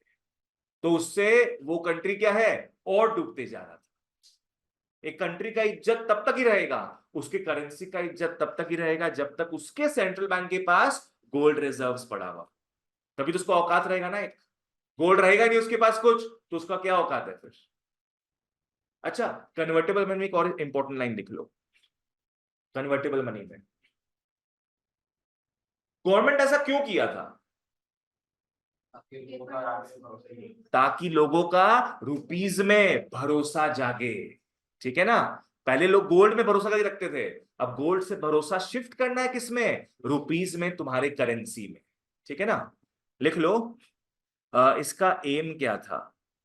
तो उससे वो कंट्री क्या है, और डूबते जा रहा था। एक कंट्री का इज्जत तब तक ही रहेगा, उसके करेंसी का इज्जत तब तक ही रहेगा जब तक उसके सेंट्रल बैंक के पास गोल्ड रिजर्व्स पड़ा हुआ। तभी तो उसको औकात रहेगा ना। एक गोल्ड रहेगा नहीं उसके पास कुछ, तो उसका क्या औकात है फिर? अच्छा, कन्वर्टेबल मनी में एक और इंपॉर्टेंट लाइन लिख लो। कन्वर्टेबल मनी में गवर्नमेंट ऐसा क्यों किया था? ताकि लोगों का रुपीज में भरोसा जागे। ठीक है ना? पहले लोग गोल्ड में भरोसा करके रखते थे, अब गोल्ड से भरोसा शिफ्ट करना है किसमें? रुपीज में, तुम्हारे करेंसी में। ठीक है ना? लिख लो। इसका एम क्या था?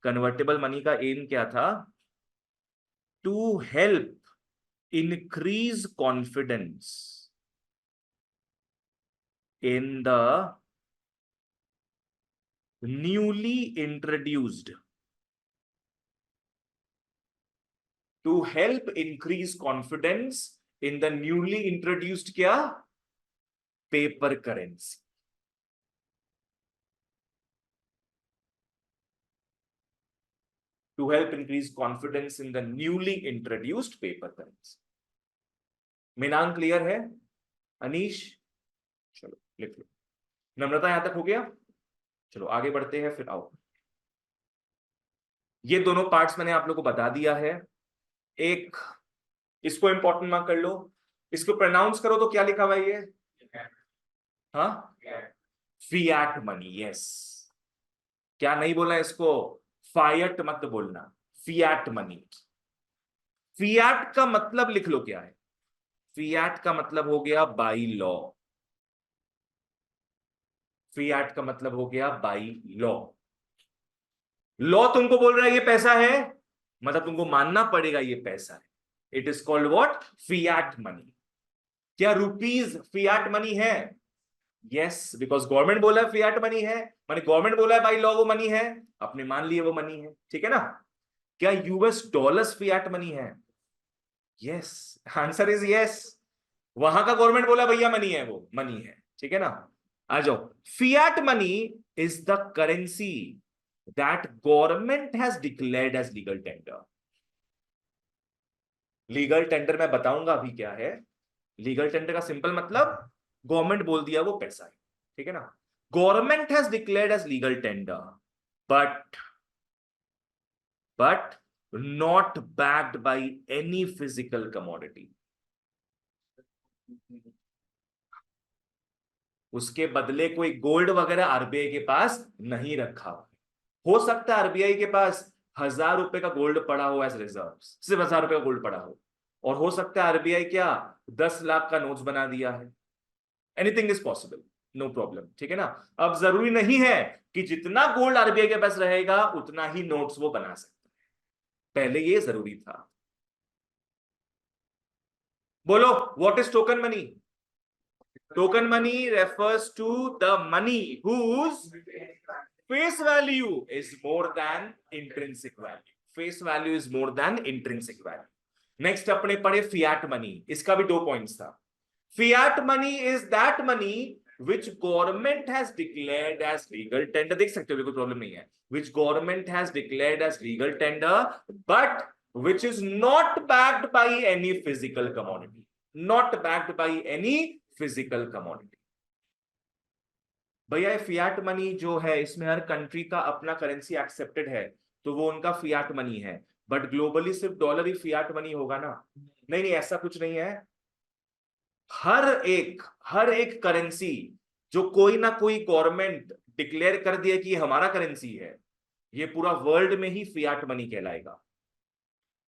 कन्वर्टेबल मनी का एम क्या था? To help increase confidence in the newly introduced to help increase confidence in the newly introduced क्या? Paper currency. to help increase confidence in the newly introduced paper currency. Meaning clear है? अनीश चलो लिख लो। नम्रता यहां तक हो गया? चलो आगे बढ़ते हैं फिर। आओ, ये दोनों पार्ट्स मैंने आप लोगों को बता दिया है। एक इसको इंपॉर्टेंट मार्क कर लो। इसको प्रोनाउंस करो तो क्या लिखा हुआ है ये? हाँ, फिएट मनी। यस, क्या नहीं बोला इसको? फायट मत बोलना, फिएट मनी। फिएट का मतलब लिख लो क्या है? फिएट का मतलब हो गया बाई लॉ। फिएट का मतलब हो गया बाई लॉ। लॉ तुमको बोल रहा है ये पैसा है, मतलब तुमको मानना पड़ेगा ये पैसा है। It is called what? Fiat money. क्या रुपीज फिएट मनी है? यस, बिकॉज गवर्नमेंट बोला है फिएट मनी है, माने गवर्नमेंट बोला है बाई लॉ वो मनी है, अपने मान लिए वो मनी है। ठीक है ना? क्या यूएस डॉलर्स फिएट मनी है? Yes, answer is yes. वहां का गवर्नमेंट बोला भैया मनी है, वो मनी है। ठीक है ना? आ जाओ। Fiat money is the currency that government has declared as legal tender. Legal tender मैं बताऊंगा अभी क्या है। लीगल टेंडर का सिंपल मतलब गवर्नमेंट बोल दिया वो पैसा है। ठीक है ना? Government has declared as legal tender but not backed by any physical commodity. उसके बदले कोई गोल्ड वगैरह आरबीआई के पास नहीं रखा हो सकता है आरबीआई के पास 1000 रुपए का गोल्ड पड़ा हो एज रिजर्व, सिर्फ 1000 रुपए का गोल्ड पड़ा हो, और हो सकता है आरबीआई क्या 10 लाख का नोट्स बना दिया है। Anything is possible, no problem. ठीक है ना? अब जरूरी नहीं है कि जितना गोल्ड आरबीआई के पास रहेगा उतना ही नोट्स वो बना सकता है, पहले ये जरूरी था। बोलो, what is token money? Token money refers to the money whose face value is more than intrinsic value. Face value is more than intrinsic value. Next अपने पढ़े फिएट मनी। इसका भी 2 पॉइंट्स था। Fiat money is that money which government has declared as legal tender, देख सकते हो कोई problem नहीं है, which government has declared as legal tender but which is not backed by any physical commodity, not backed by any physical commodity. भैया fiat money जो है इसमें हर कंट्री का अपना करेंसी एक्सेप्टेड है, तो वो उनका फिएट मनी है, बट ग्लोबली सिर्फ डॉलर ही फिएट मनी होगा ना? नहीं नहीं, ऐसा कुछ नहीं है। हर एक करेंसी जो कोई ना कोई गवर्नमेंट डिक्लेयर कर दिया कि हमारा करेंसी है, ये पूरा वर्ल्ड में ही फियाट मनी कहलाएगा।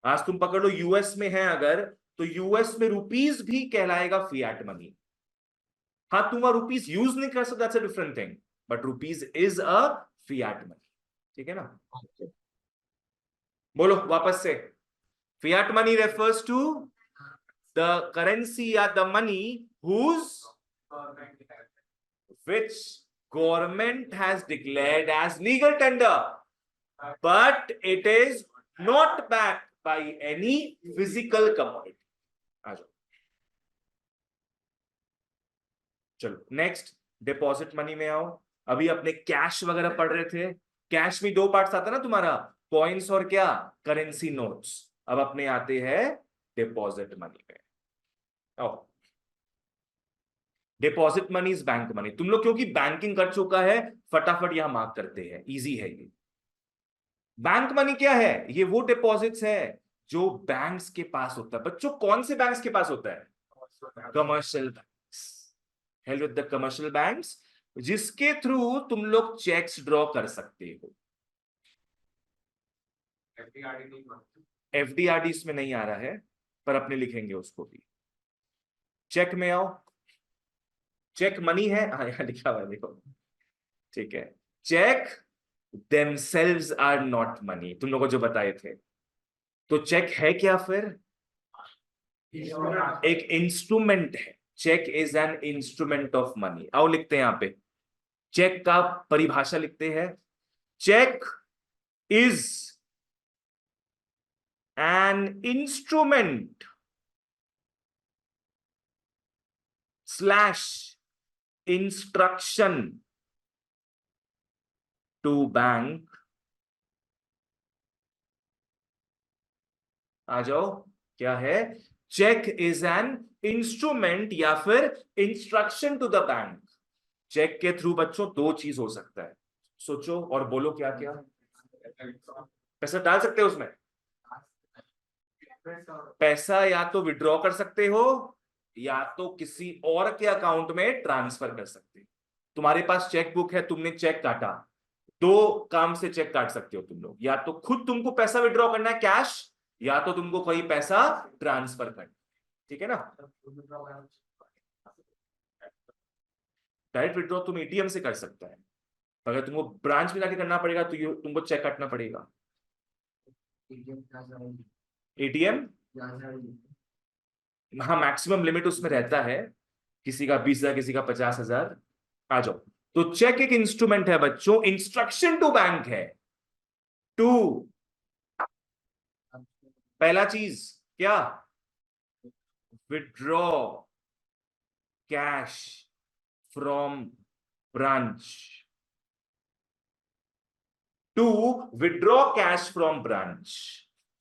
आज तुम पकड़ लो यूएस में है अगर, तो यूएस में रुपीज भी कहलाएगा फियाट मनी। हाँ, तुम वहां रुपीज यूज नहीं कर सकते, that's a different thing, but rupees is a fiat money. ठीक है ना? बोलो वापस से। Fiat money refers to the currency या the money whose which government has declared as legal tender, but it is not backed by any physical commodity. आ जाओ, चलो next deposit money में आओ। अभी अपने कैश वगैरह पढ़ रहे थे, कैश में दो पार्ट्स आता है ना तुम्हारा, कॉइन्स और क्या, करेंसी नोट्स। अब अपने आते हैं डिपॉजिट मनी में। आओ, deposit money is bank money. तुम लोग क्योंकि बैंकिंग कर चुका है, फटाफट यहां मार्क करते हैं, इजी है ये। बैंक मनी क्या है? ये वो डिपॉजिट्स है जो बैंक्स के पास होता है। बच्चों कौन से बैंक्स के पास होता है? Commercial banks. Help with the commercial banks, जिसके थ्रू तुम लोग चेक्स ड्रॉ कर सकते हो। एफडीआरडी इसमें नहीं आ रहा है, पर अपने लिखेंगे उसको भी। चेक में आओ, चेक मनी है, हाँ यहाँ लिखा हुआ है देखो। ठीक है, check themselves are not money, तुम लोगों को जो बताए थे। तो चेक है क्या फिर? एक इंस्ट्रूमेंट है। Cheque is an instrument of money. आओ लिखते हैं यहां पे, चेक का परिभाषा लिखते हैं। Cheque is an instrument slash instruction to bank. आ जाओ, क्या है? चेक इज एन इंस्ट्रूमेंट या फिर instruction to the bank. Cheque के थ्रू बच्चों दो चीज हो सकता है, सोचो और बोलो क्या क्या। पैसा डाल सकते हो उसमें, पैसा या तो विड्रॉ कर सकते हो या तो किसी और के अकाउंट में ट्रांसफर कर सकते हो। तुम्हारे पास चेक बुक है, तुमने चेक काटा, दो काम से चेक काट सकते हो तुम लोग। या तो खुद तुमको पैसा विड्रॉ करना है कैश, या तो तुमको कोई पैसा ट्रांसफर करना। ठीक है ना? डायरेक्ट विड्रॉ तुम एटीएम से कर सकता है, अगर तुमको ब्रांच में जाके करना पड़ेगा तो तुमको चेक काटना पड़ेगा। एटीएम, हाँ मैक्सिमम लिमिट उसमें रहता है, किसी का 20,000, किसी का 50,000। आ जाओ, तो चेक एक इंस्ट्रूमेंट है बच्चों, इंस्ट्रक्शन टू बैंक है। टू, पहला चीज क्या? Withdraw cash from branch. To withdraw cash from branch.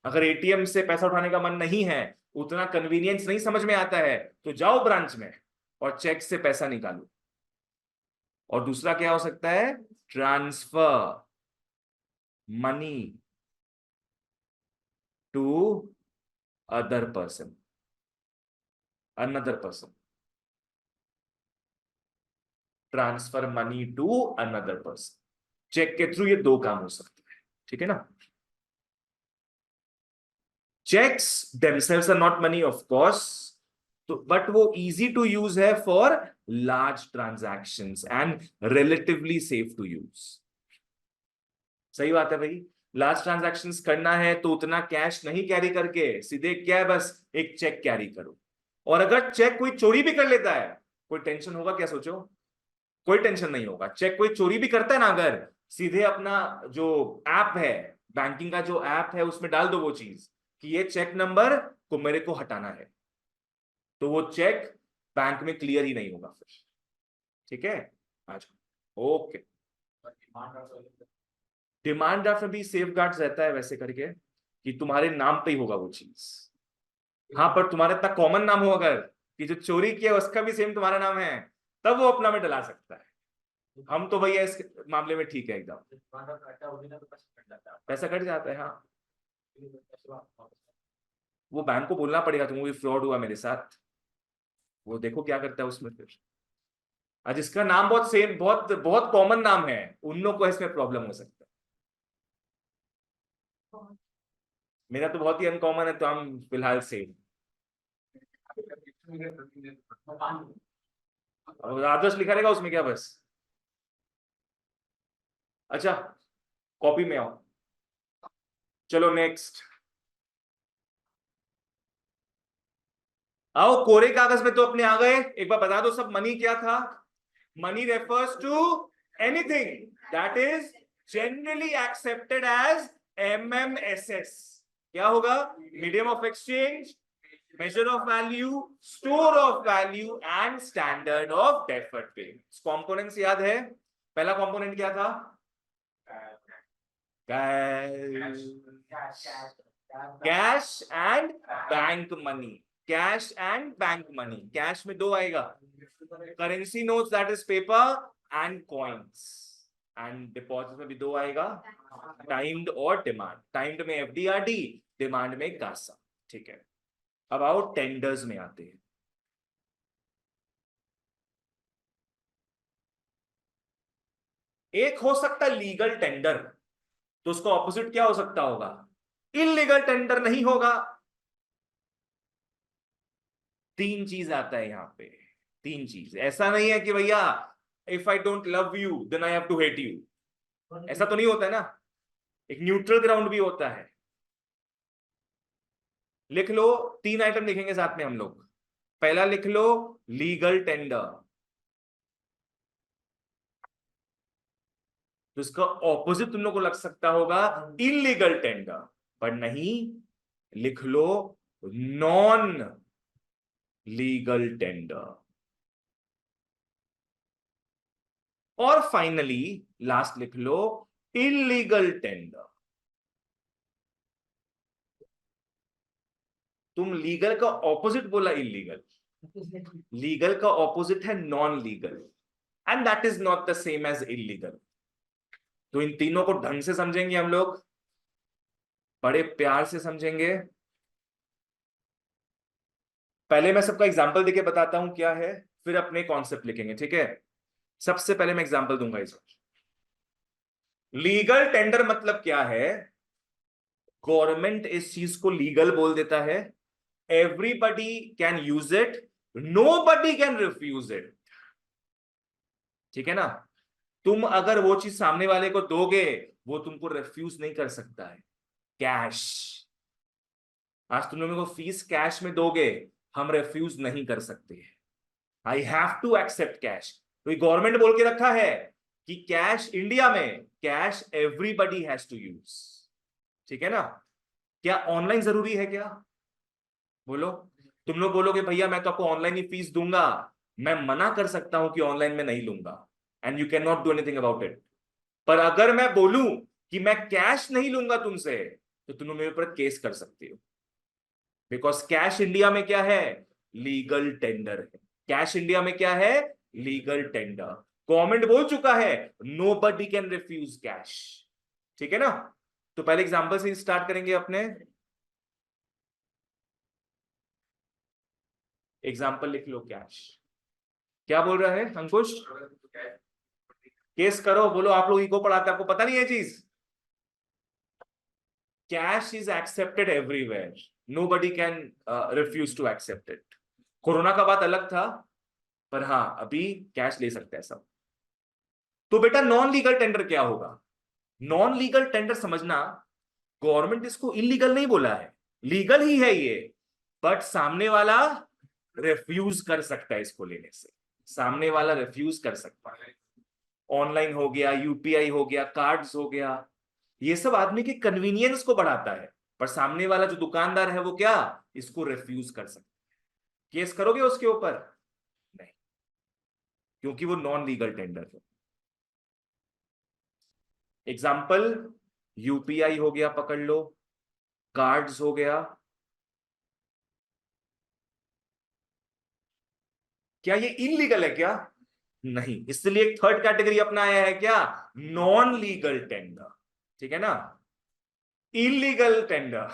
अगर एटीएम से पैसा उठाने का मन नहीं है, उतना कन्वीनियंस नहीं समझ में आता है, तो जाओ ब्रांच में और चेक से पैसा निकालो। और दूसरा क्या हो सकता है? Transfer money to other person, another person. Transfer money to another person, cheque के थ्रू ये दो काम हो सकते हैं। ठीक है ना? Cheques themselves are not money of course, तो बट वो इजी टू यूज है for large transactions and relatively safe to use. सही बात है भाई, लार्ज ट्रांजैक्शंस करना है तो उतना कैश नहीं कैरी करके सीधे क्या है, बस एक चेक कैरी करो। और अगर चेक कोई चोरी भी कर लेता है, कोई टेंशन होगा क्या? सोचो, कोई टेंशन नहीं होगा। चेक कोई चोरी भी करता है ना, अगर सीधे अपना जो ऐप है, बैंकिंग का जो ऐप है, उसमें डाल दो वो चीज कि ये चेक नंबर को मेरे को हटाना है, तो वो चेक बैंक में क्लियर ही नहीं होगा फिर। ठीक है, आज ओके। डिमांड ड्राफ्ट में भी सेफ गार्ड्स रहता है वैसे करके कि तुम्हारे नाम पे ही होगा वो चीज। हाँ, पर तुम्हारा इतना कॉमन नाम हो अगर कि जो चोरी किया उसका भी सेम तुम्हारा नाम है, तब वो अपना में डला सकता है। हम तो भैया इस मामले में ठीक है एकदम, पैसा कट जाता है। हाँ, वो बैंक को बोलना पड़ेगा तुमको भी फ्रॉड हुआ मेरे साथ, वो देखो क्या करता है उसमें फिर। आज इसका नाम बहुत सेम, बहुत बहुत कॉमन नाम है, उन लोग को इसमें प्रॉब्लम हो सकता है। मेरा तो बहुत ही अनकॉमन है, तो हम फिलहाल सेम। आदर्श लिखा रहेगा उसमें क्या बस। अच्छा, कॉपी में आओ। चलो नेक्स्ट आओ। कोरे कागज में तो अपने आ गए। एक बार बता दो सब, मनी क्या था? Money refers to anything that is generally accepted as MMSS। क्या होगा? Medium of exchange, measure of value, store of value and standard of deferred payments। components याद है? पहला component क्या था? Cash and bank money. Cash and bank money. Cash में दो आएगा, currency notes that is paper and coins. And deposit में भी दो आएगा, टाइम्ड और डिमांड। टाइम्ड में FD/RD, डिमांड में कासा। ठीक है, अब आओ टेंडर्स में आते हैं। एक हो सकता है लीगल टेंडर, तो उसका ऑपोजिट क्या हो सकता होगा? इलीगल टेंडर नहीं होगा। तीन चीज आता है यहां पे, तीन चीज। ऐसा नहीं है कि भैया if I don't love you then I have to hate you, ऐसा तो नहीं होता है ना। एक न्यूट्रल ग्राउंड भी होता है। लिख लो, तीन आइटम लिखेंगे साथ में हम लोग। पहला लिख लो लीगल टेंडर, तो इसका ऑपोजिट तुम लोग को लग सकता होगा इलीगल टेंडर, पर नहीं। लिख लो नॉन लीगल टेंडर। और फाइनली लास्ट लिख लो इलीगल टेंडर। तुम लीगल का ऑपोजिट बोला इलीगल, लीगल का ऑपोजिट है non legal, and that is not the same as illegal. तो इन तीनों को ढंग से समझेंगे हम लोग, बड़े प्यार से समझेंगे। पहले मैं सबका एग्जांपल देके बताता हूं क्या है, फिर अपने कॉन्सेप्ट लिखेंगे, ठीक है? सबसे पहले मैं एग्जांपल दूंगा इसमें। लीगल टेंडर मतलब क्या है? गवर्नमेंट इस चीज को लीगल बोल देता है, everybody can use it, nobody can refuse it. ठीक है ना? तुम अगर वो चीज सामने वाले को दोगे, वो तुमको रिफ्यूज नहीं कर सकता है। कैश, आज तुम लोगों को फीस कैश में दोगे, हम रिफ्यूज नहीं कर सकते। I have to accept cash. तो ये गवर्नमेंट बोल के रखा है कि कैश इंडिया में, cash everybody has to use. ठीक है ना? क्या ऑनलाइन जरूरी है क्या? बोलो। तुम लोग बोलोगे भैया मैं तो आपको ऑनलाइन ही फीस दूंगा, मैं मना कर सकता हूं कि ऑनलाइन में नहीं लूंगा, and you can not do anything about it. पर अगर मैं बोलूं कि मैं कैश नहीं लूंगा तुमसे, तो तुम लोग मेरे ऊपर केस कर सकते हो, बिकॉज कैश इंडिया में क्या है? लीगल टेंडर है। कैश इंडिया में क्या है? Legal tender. गवर्नमेंट बोल चुका है नोबडी कैन रिफ्यूज कैश। ठीक है ना? तो पहले एग्जांपल से स्टार्ट करेंगे अपने। एग्जांपल लिख लो कैश। क्या बोल रहा है अंकुश? केस करो, बोलो। आप लोग इको पढ़ाते हैं, आपको पता नहीं है चीज। Cash is accepted everywhere, nobody can refuse to accept it. Corona का बात अलग था, पर हाँ अभी कैश ले सकते हैं सब। तो बेटा नॉन लीगल टेंडर क्या होगा? नॉन लीगल टेंडर समझना, गवर्नमेंट इसको इलीगल नहीं बोला है, लीगल ही है ये, बट सामने वाला रिफ्यूज कर सकता है इसको लेने से। सामने वाला रिफ्यूज कर सकता है। ऑनलाइन हो गया, UPI हो गया, कार्ड्स हो गया, ये सब आदमी के कन्वीनियंस को बढ़ाता है, पर सामने वाला जो दुकानदार है वो क्या, इसको रिफ्यूज कर सकता है। केस करोगे उसके ऊपर? नहीं, क्योंकि वो नॉन लीगल टेंडर है। एग्जाम्पल UPI हो गया, पकड़ लो, कार्ड्स हो गया। क्या ये इलीगल है क्या? नहीं, इसलिए एक थर्ड कैटेगरी अपना आया है क्या? Non legal tender. ठीक है ना? इलीगल टेंडर,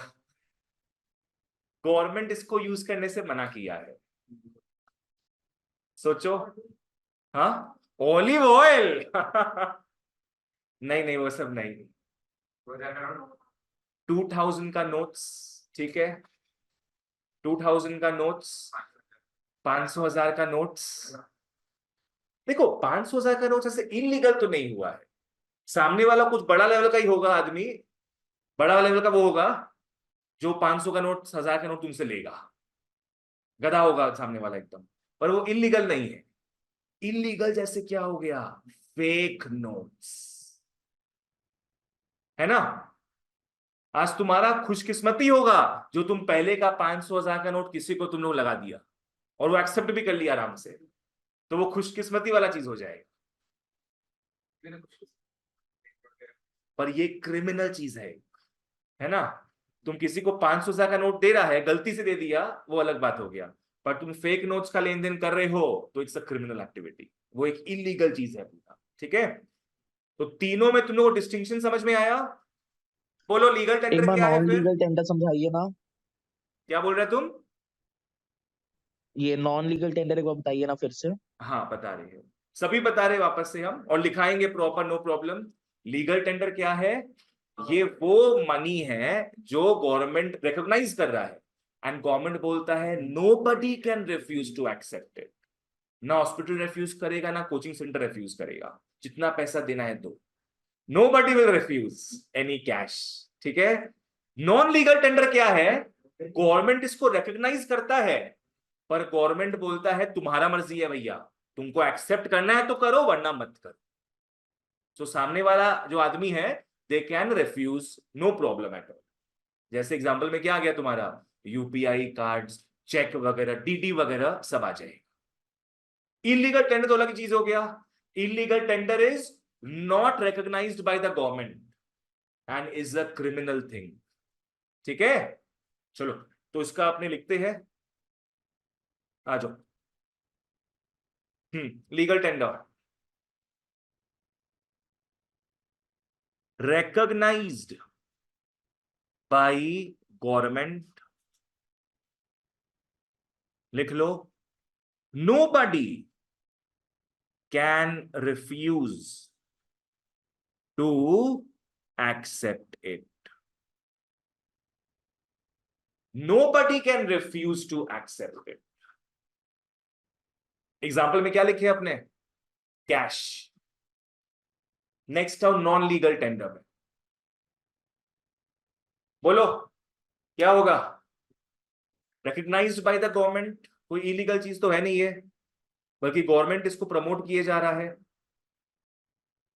गवर्नमेंट इसको यूज करने से मना किया है। सोचो। हाँ, ऑलिव ऑयल नहीं नहीं, वो सब नहीं। 2000 का नोट्स, ठीक है, 2000 का नोट्स, 500,000 का नोट्स। देखो 500,000 का नोट्स ऐसे इलीगल तो नहीं हुआ है, सामने वाला कुछ बड़ा लेवल का ही होगा आदमी, बड़ा लेवल का वो होगा जो 500 का नोट 1000 का नोट तुमसे लेगा, गधा होगा सामने वाला एकदम, पर वो इलीगल नहीं है। इलीगल जैसे क्या हो गया, फेक नोट्स, है ना। आज तुम्हारा खुशकिस्मती होगा जो तुम पहले का 500,000 का नोट किसी को तुम लोग लगा दिया और वो एक्सेप्ट भी कर लिया आराम से, तो वो खुशकिस्मती वाला चीज हो जाएगा, पर ये क्रिमिनल चीज है ना। तुम किसी को 500,000 का नोट दे रहा है, गलती से दे दिया, वो अलग बात हो गया, पर तुम फेक नोट्स का लेन देन कर रहे हो तो इट्स अ क्रिमिनल एक्टिविटी, वो एक इलीगल चीज है पूरा, ठीक है। तो तीनों में तुम लोगों को डिस्टिंक्शन समझ में आया। बोलो लीगल एक टेंडर बार क्या है नॉन फिर, लीगल टेंडर समझाइए ना। क्या बोल रहे तुम। ये नॉन लीगल टेंडर एक बार बताइए ना फिर से। हाँ बता रहे हैं, सभी बता रहे वापस से हम, और लिखाएंगे proper, no problem. Legal tender क्या है, ये वो मनी है जो गवर्नमेंट रिकॉग्नाइज कर रहा है, एंड गवर्नमेंट बोलता है nobody can refuse to accept it. ना हॉस्पिटल रिफ्यूज करेगा, ना कोचिंग सेंटर रिफ्यूज करेगा, जितना पैसा देना है दो, nobody will refuse any cash, ठीक है। नॉन लीगल टेंडर क्या है, गवर्नमेंट इसको रिकॉग्नाइज करता है, पर गवर्नमेंट बोलता है तुम्हारा मर्जी है भैया, तुमको एक्सेप्ट करना है तो करो वरना मत करो। तो सामने वाला जो आदमी है, they can refuse, no problem at all. जैसे एग्जांपल में क्या आ गया तुम्हारा, यूपीआई कार्ड्स, चेक वगैरह, डीडी वगैरह सब आ जाएगा। इलीगल टेंडर तो अलग चीज हो गया, illegal tender is not recognised by the government and is a criminal thing, ठीक है। चलो तो इसका अपने लिखते हैं, आ जाओ। Legal tender, recognized by government, लिख लो, nobody can refuse to accept it, nobody can refuse to accept it। Example में क्या लिखे अपने, कैश। नेक्स्ट आओ नॉन लीगल टेंडर में, बोलो क्या होगा, रिकग्नाइज्ड बाय द गवर्नमेंट, कोई इलीगल चीज तो है नहीं है, बल्कि गवर्नमेंट इसको प्रमोट किए जा रहा है,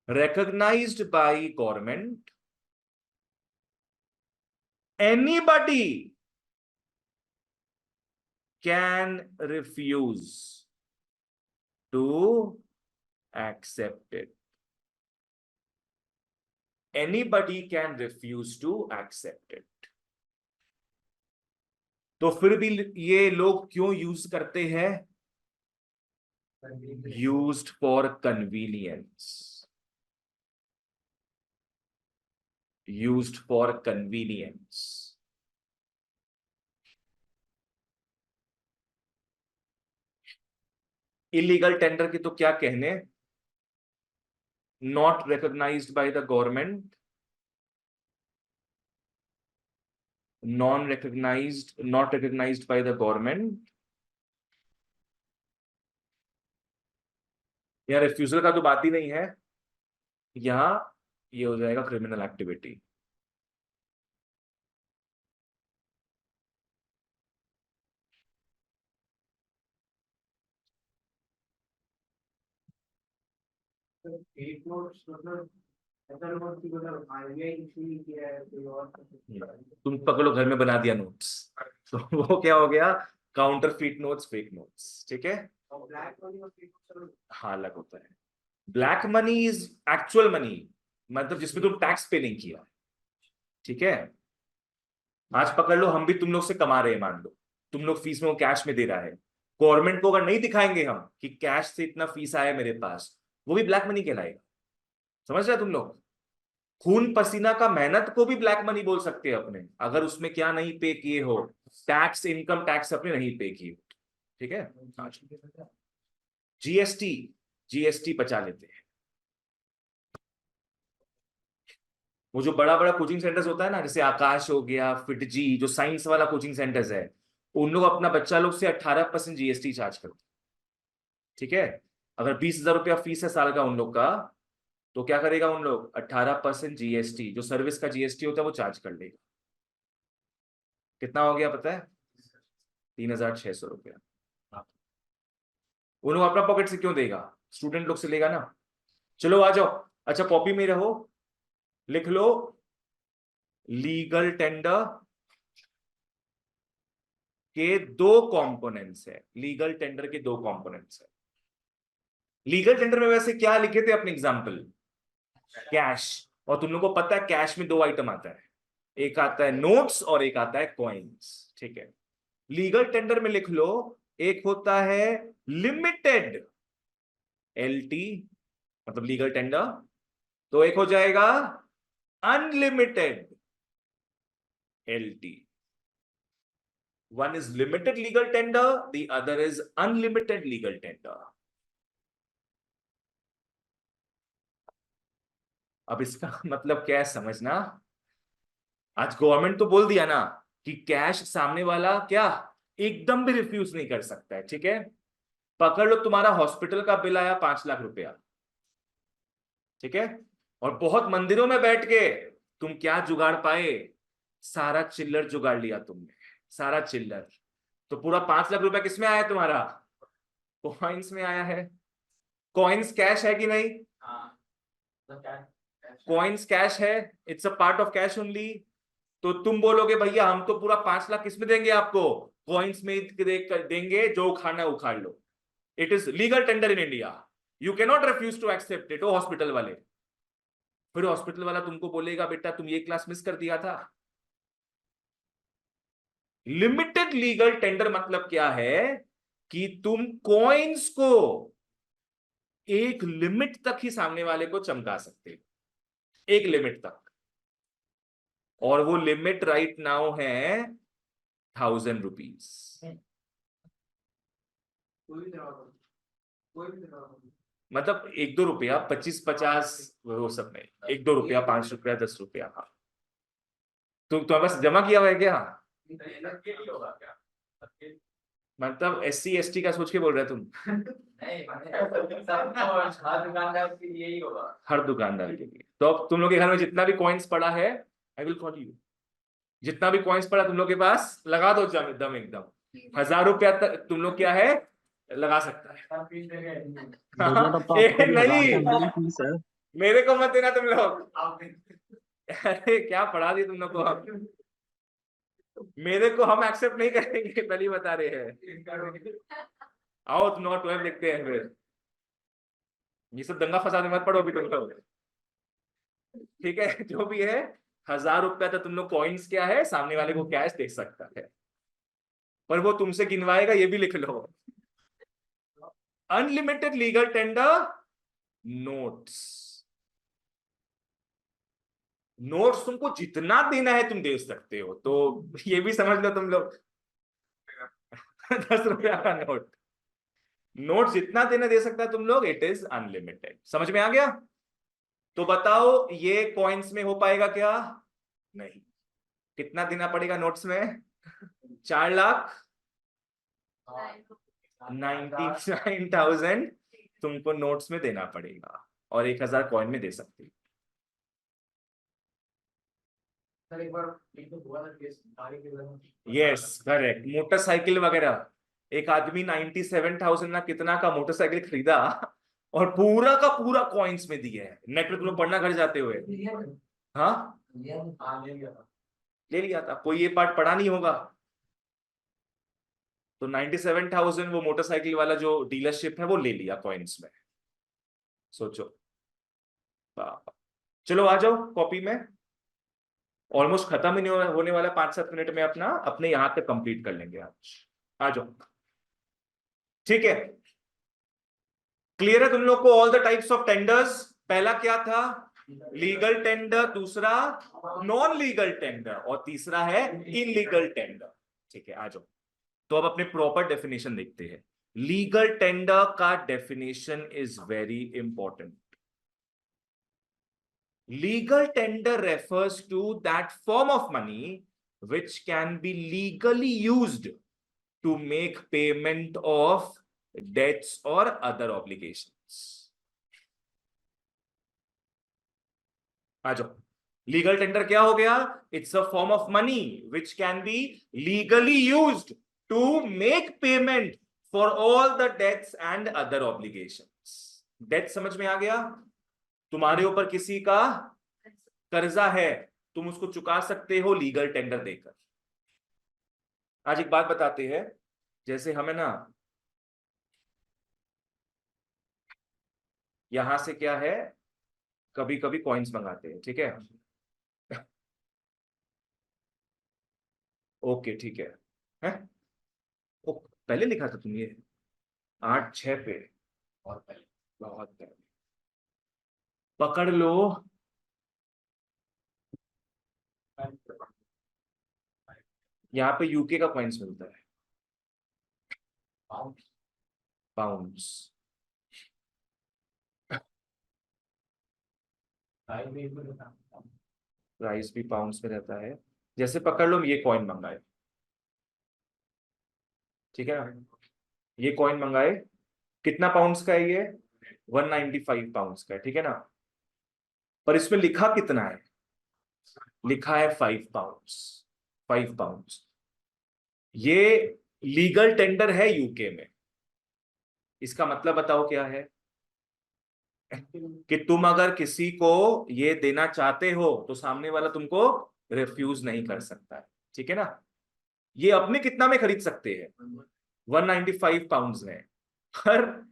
recognized by government, anybody can refuse to accept it, anybody can refuse to accept it। तो फिर भी ये लोग क्यों यूज करते हैं, used for convenience, used for convenience. Illegal tender के तो क्या कहने, not recognised by the government, not recognized by the government, यहाँ रिफ्यूजल का तो बात ही नहीं है, यहाँ ये हो जाएगा क्रिमिनल एक्टिविटी। एक नोट्स मतलब ऐसा नोट की मतलब आरबीआई इशू किया है कोई और, तुम पकड़ो घर में बना दिया नोट्स, तो वो क्या हो गया, काउंटरफीट नोट्स, फेक नोट्स, ठीक है। और ब्लैक मनी और फेक नोट्स हाँ अलग होता है, black money is actual money, मतलब जिसमें तुम टैक्स पे नहीं किया, ठीक है। आज पकड़ लो हम भी तुम लोग से कमा रहे हैं, मान लो तुम लोग फीस में वो कैश में दे रहा है, गवर्नमेंट को अगर नहीं दिखाएंगे हम कि कैश से इतना फीस आया मेरे पास, वो भी ब्लैक मनी कहलाएगा, समझ रहे तुम लोग। खून पसीना का मेहनत को भी ब्लैक मनी बोल सकते हैं अपने, अगर उसमें क्या नहीं पे किए हो, टैक्स, इनकम टैक्स अपने नहीं पे किए, ठीक है। जीएसटी, जीएसटी बचा लेते हैं, वो जो बड़ा बड़ा कोचिंग सेंटर्स होता है ना, जैसे आकाश हो गया, फिटजी, जो साइंस वाला कोचिंग सेंटर्स है, उन लोग अपना बच्चा लोग से 18% जीएसटी चार्ज करते हैं। ठीक है, अगर 20,000 रुपया फीस है साल का उन लोग का, तो क्या करेगा उन लोग, 18% जीएसटी, जो सर्विस का जीएसटी होता है वो चार्ज कर लेगा। कितना हो गया पता है? 3,600 रुपया। उन लोग अपना पॉकेट से क्यों देगा, स्टूडेंट लोग से लेगा ना। चलो आ जाओ, अच्छा कॉपी में रहो, लिख लो लीगल टेंडर के दो कंपोनेंट्स है। लीगल टेंडर के दो कंपोनेंट्स है। लीगल टेंडर में वैसे क्या लिखे थे अपने एग्जांपल, कैश, और तुम लोगों को पता है कैश में दो आइटम आता है, एक आता है नोट्स और एक आता है कॉइन्स। ठीक है, लीगल टेंडर में लिख लो, एक होता है लिमिटेड एलटी, मतलब लीगल टेंडर, तो एक हो जाएगा unlimited LT. One is limited legal tender, the other is unlimited legal tender. अब इसका मतलब क्या है समझना। आज गवर्नमेंट तो बोल दिया ना कि कैश सामने वाला क्या एकदम भी रिफ्यूज नहीं कर सकता है। ठीक है, पकड़ लो तुम्हारा हॉस्पिटल का बिल आया 5 लाख रुपया, ठीक है, और बहुत मंदिरों में बैठ के तुम क्या जुगाड़ पाए, सारा चिल्लर जुगाड़ लिया तुमने, सारा चिल्लर, तो पूरा 5 लाख रुपया किसमें आया तुम्हारा, कॉइन्स में आया है। कॉइन्स कैश है कि नहीं, कॉइन्स कैश है, it's a part of cash only. तो तुम बोलोगे भैया हम तो पूरा 5 लाख किसमें देंगे आपको, कॉइन्स में देंगे, जो उखाड़ना उखाड़ लो। It is legal tender in India, you can not refuse to accept it. ओ हॉस्पिटल वाले, फिर हॉस्पिटल वाला तुमको बोलेगा बेटा तुम ये क्लास मिस कर दिया था। लिमिटेड लीगल टेंडर मतलब क्या है कि तुम कॉइन्स को एक लिमिट तक ही सामने वाले को चमका सकते हो, एक लिमिट तक, और वो लिमिट राइट नाउ है 1,000 रुपीज। मतलब 1-2 रुपया, 25-50 वो सब नहीं, 1-2 रुपया, 5 रुपया, 10 रुपया। हाँ, तुम्हारे पास जमा किया हुआ है क्या, मतलब SC ST का सोच के बोल रहे तुम, हर दुकानदार के लिए। तो अब तुम लोग के घर में जितना भी कॉइन्स पड़ा है, आई विल कॉल यू, जितना भी कॉइन्स पड़ा तुम लोग के पास लगा दो एकदम एकदम, 1,000 रुपया तक तुम लोग क्या है लगा सकता है। नहीं, फीस है। मेरे को मत देना तुम लोग। अरे क्या पढ़ा दिया तुम लोग को, हम मेरे को हम एक्सेप्ट नहीं करेंगे, पहले बता रहे हैं। आओ तुम लोग 12 देखते हैं फिर, ये सब दंगा फसाद में मत पड़ो अभी तुम लोग। ठीक है, जो भी है 1,000 रुपया तो तुम लोग कॉइन्स क्या है सामने वाले को कैश दे सकता है, पर वो तुमसे गिनवाएगा, ये भी लिख लो। Unlimited legal tender notes, notes तुमको जितना देना है तुम दे सकते हो, तो ये भी समझ लो तुम लोग। 10 रुपया का नोट, नोट जितना देना दे सकता है तुम लोग, इट इज अनलिमिटेड। समझ में आ गया? तो बताओ ये कॉइन्स में हो पाएगा क्या, नहीं। कितना देना पड़ेगा नोट्स में, 4,99,000 तुमको नोट्स में देना पड़ेगा, और 1,000 कॉइन में दे सकते हो। यस करेक्ट, मोटरसाइकिल वगैरह, एक आदमी 97,000 ना कितना का मोटरसाइकिल खरीदा, और पूरा का पूरा कॉइन्स में दिया है। नेट पे तुम लोग पढ़ना घर जाते हुए, हाँ ले लिया था, कोई ये पार्ट पढ़ा नहीं होगा। तो 97,000 वो मोटरसाइकिल वाला जो डीलरशिप है वो ले लिया कॉइन्स में। सोचो, चलो आ जाओ कॉपी में, ऑलमोस्ट खत्म ही नहीं होने वाला, 5-7 मिनट में अपना अपने यहां तक कंप्लीट कर लेंगे आज। आ जाओ, ठीक है, क्लियर है तुम लोग को all the types of tenders. पहला क्या था, लीगल टेंडर, दूसरा नॉन लीगल टेंडर, और तीसरा है इनलीगल टेंडर। ठीक है, आ जाओ, तो अब अपने प्रॉपर डेफिनेशन देखते हैं। लीगल टेंडर का definition is very important. Legal tender refers to that form of money which can be legally used to make payment of debts or other obligations. आ जाओ, लीगल टेंडर क्या हो गया? It's a form of money which can be legally used to make payment for all the debts and other obligations. Debt समझ में आ गया? तुम्हारे ऊपर किसी का कर्जा है, तुम उसको चुका सकते हो लीगल टेंडर देकर. आज एक बात बताते हैं, जैसे हमें ना यहां से क्या है, कभी कभी कॉइन्स मंगाते हैं, ठीक है? ओके ठीक है, हैं? ओ, पहले लिखा था तुम ये 8-6 पे? बहुत पहले, बहुत पहले. पकड़ लो, यहाँ पे यूके का कॉइन्स मिलता है, पाउंड्स. प्राइस भी पाउंड्स में रहता है. जैसे पकड़ लो, ये कॉइन मंगाए, ठीक है ना? ये कॉइन मंगाए, कितना पाउंड्स का है ये? 195 पाउंड्स का है, ठीक है ना? पर इसमें लिखा कितना है? लिखा है 5 पाउंड्स. 5 पाउंड्स. ये लीगल टेंडर है यूके में. इसका मतलब बताओ क्या है? कि तुम अगर किसी को ये देना चाहते हो तो सामने वाला तुमको रिफ्यूज नहीं कर सकता है, ठीक है ना? ये अपने कितना में खरीद सकते हैं? 195 पाउंड्स में. पर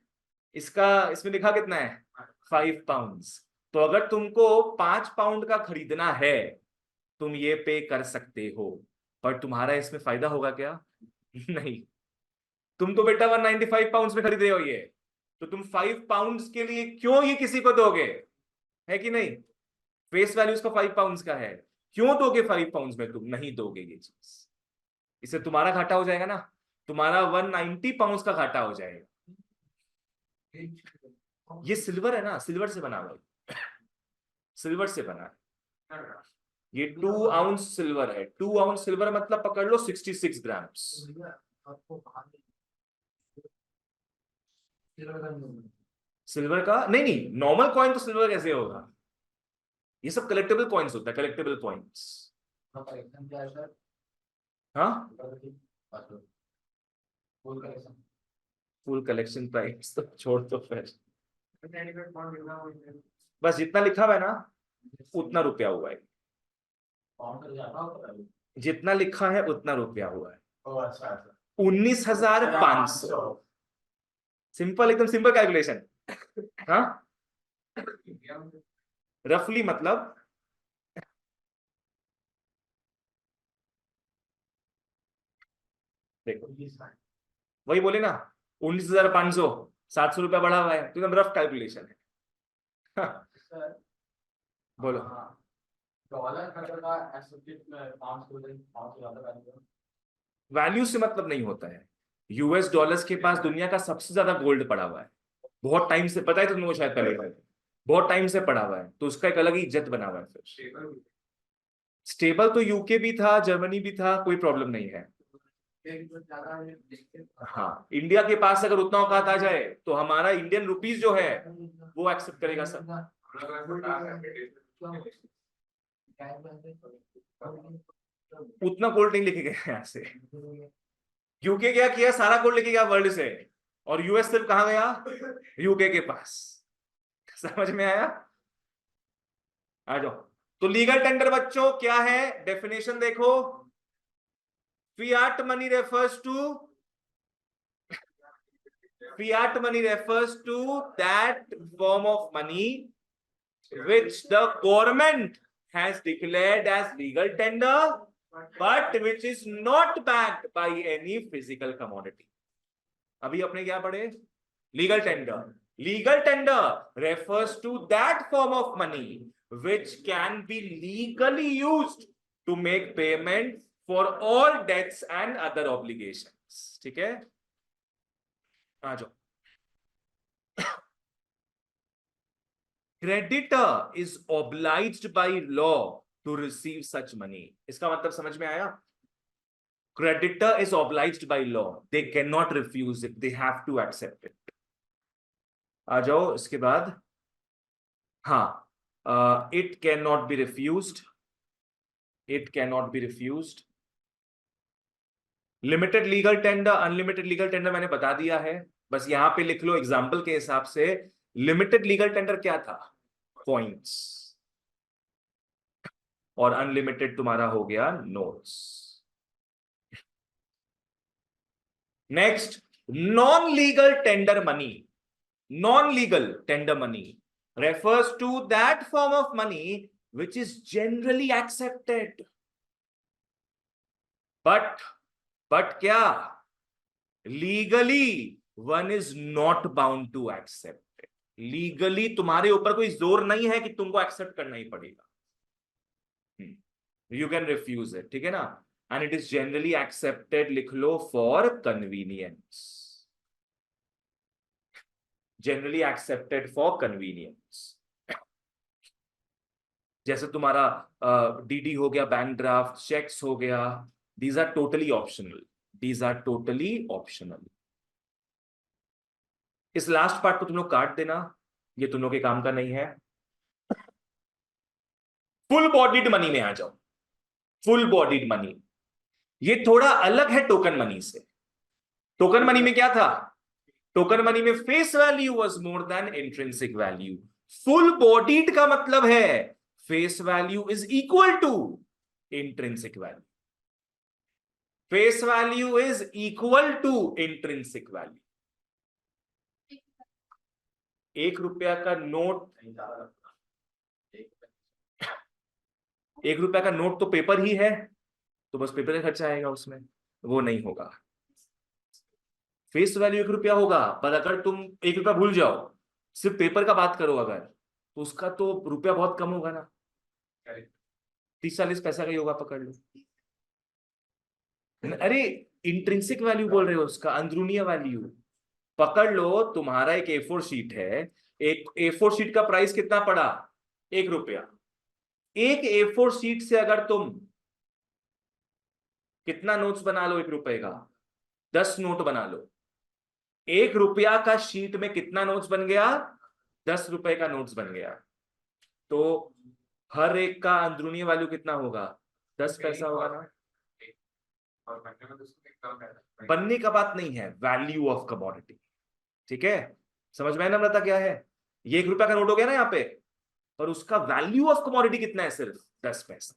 इसका, इसमें लिखा कितना है? 5 पाउंड्स. तो अगर तुमको 5 पाउंड का खरीदना है, तुम ये पे कर सकते हो, पर तुम्हारा इसमें फायदा होगा क्या? नहीं. तुम तो बेटा 195 पाउंड्स में खरीद रहे हो ये, तो तुम 5 पाउंड्स के लिए क्यों ये किसी को दोगे? है कि नहीं? फेस वैल्यू उसका 5 पाउंड्स का है, क्यों दोगे 5 पाउंड्स में? तुम नहीं दोगे ये चीज. इससे तुम्हारा घाटा हो जाएगा ना, तुम्हारा 190 पाउंड्स का घाटा हो जाएगा. ये सिल्वर है ना, सिल्वर से बना हुआ है, सिल्वर से बना है. ये 2 आउंस सिल्वर है. 2 आउंस सिल्वर मतलब पकड़ लो 66 ग्राम्स. सिल्वर का नहीं, नहीं नॉर्मल कॉइन तो सिल्वर कैसे होगा? ये सब कलेक्टेबल कॉइन्स होता है, कलेक्टेबल कॉइन्स. हाँ, फुल कलेक्शन प्राइस तो छोड़ दो फिर. बस जितना लिखा हुआ है ना, उतना रुपया हुआ है. जितना लिखा है उतना रुपया हुआ है. 19,500. सिंपल, एकदम सिंपल कैलकुलेशन. हाँ, रफली मतलब देखो, वही बोले ना, 19,500, 700 रुपया बढ़ा हुआ है, तो एकदम रफ कैलकुलेशन है. हाँ, बोलो. वैल्यू से मतलब नहीं होता है. यूएस डॉलर्स के पास दुनिया का सबसे ज्यादा गोल्ड पड़ा हुआ है, बहुत टाइम से. पता है तुमको शायद पहले, बहुत टाइम से पड़ा हुआ है, तो उसका एक अलग ही इज्जत बना हुआ है. फिर स्टेबल तो यूके भी था, जर्मनी भी था, कोई प्रॉब्लम नहीं है. हाँ, इंडिया के पास अगर उतना औकात आ जाए तो हमारा इंडियन रुपीज जो है वो एक्सेप्ट करेगा सब. उतना गोल्ड नहीं लेके गए यहाँ से. यूके क्या किया? सारा गोल्ड लेके गया वर्ल्ड से, और यूएस सिर्फ कहाँ गया? यूके के पास. समझ में आया? आ जाओ. तो लीगल टेंडर बच्चों क्या है? डेफिनेशन देखो. Fiat money refers to that form of money which the government has declared as legal tender, but which is not backed by any physical commodity. अभी अपने क्या पढ़े? Legal tender. Legal tender refers to that form of money which can be legally used to make payment for all debts and other obligations. ठीक है, आ जाओ. creditor is obliged by law to receive such money. इसका मतलब समझ में आया? Creditor is obliged by law. They cannot refuse it. They have to accept it. आ जाओ इसके बाद. हाँ, it cannot be refused. It cannot be refused. Limited legal tender, unlimited legal tender मैंने बता दिया है, बस यहां पे लिख लो एग्जाम्पल के हिसाब से. लिमिटेड लीगल टेंडर क्या था? पॉइंट्स. और अनलिमिटेड तुम्हारा हो गया notes. Next, non legal tender money. Non legal tender money refers to that form of money which is generally accepted, but क्या, legally one is not bound to accept. Legally तुम्हारे ऊपर कोई जोर नहीं है कि तुमको एक्सेप्ट करना ही पड़ेगा. यू कैन रिफ्यूज इट, ठीक है ना. And it is generally accepted, लिख लो, for convenience. Generally accepted for convenience. जैसे तुम्हारा डीडी हो गया, बैंक ड्राफ्ट, चेक्स हो गया, these are totally optional. These are totally optional. इस लास्ट पार्ट को तुम लोग काट देना, ये तुम लोग के काम का नहीं है. फुल बॉडीड मनी में आ जाओ. फुल बॉडीड मनी ये थोड़ा अलग है टोकन मनी से. टोकन मनी में क्या था? टोकन मनी में face value was more than intrinsic value. Full bodied का मतलब है face value is equal to intrinsic value. Face value is equal to intrinsic value. 1 रुपया का नोट, 1 रुपया का नोट तो पेपर ही है, तो बस पेपर का खर्चा आएगा उसमें, वो नहीं होगा. फेस वैल्यू 1 रुपया होगा, पर अगर तुम 1 रुपया भूल जाओ, सिर्फ पेपर का बात करो अगर, तो उसका तो रुपया बहुत कम होगा ना, 30-40 पैसा का ही होगा, पकड़ लो. अरे इंट्रिंसिक वैल्यू बोल रहे हो, उसका अंदरूनी वैल्यू पकड़ लो. तुम्हारा एक A4 शीट है, एक A4 शीट का प्राइस कितना पड़ा? 1 रुपया. एक A4 शीट से अगर तुम कितना नोट्स बना लो 1 रुपए का? 10 नोट बना लो. 1 रुपया का शीट में कितना नोट्स बन गया? 10 रुपए का नोट्स बन गया. तो हर एक का अंदरूनी वैल्यू कितना होगा? 10 पैसा होगा ना. बनने का बात नहीं है, वैल्यू ऑफ कमोडिटी. ठीक है, समझ में आया नम्रता क्या है? ये 1 रुपया का नोट हो गया ना यहाँ पे, पर उसका वैल्यू ऑफ कमोडिटी कितना है? सिर्फ 10 पैसा.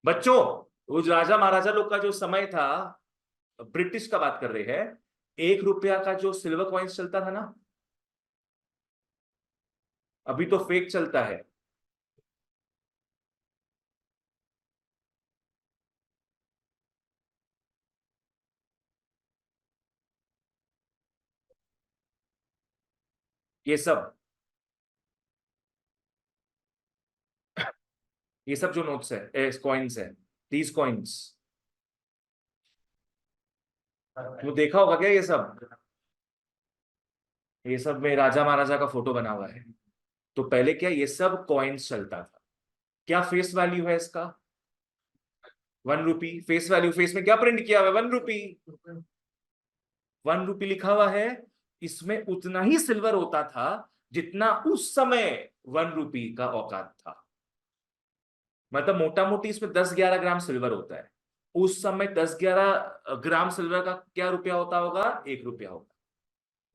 बच्चों, वो राजा महाराजा लोग का जो समय था, ब्रिटिश का बात कर रहे हैं, 1 रुपया का जो सिल्वर कॉइन्स चलता था ना, अभी तो फेक चलता है. ये सब जो नोट्स है, कॉइन्स है, दीज कॉइन्स, वो देखा होगा क्या? ये सब में राजा महाराजा का फोटो बना हुआ है. तो पहले क्या, ये सब कॉइन्स चलता था. क्या फेस वैल्यू है इसका? 1 रुपी. फेस वैल्यू, फेस में क्या प्रिंट किया हुआ है? 1 रुपी. 1 रुपी लिखा हुआ है. इसमें उतना ही सिल्वर होता था जितना उस समय 1 रुपी का औकात था. मतलब मोटा मोटी इसमें 10-11 ग्राम सिल्वर होता है. उस समय 10-11 ग्राम सिल्वर का क्या रुपया होता होगा? 1 रुपया होगा.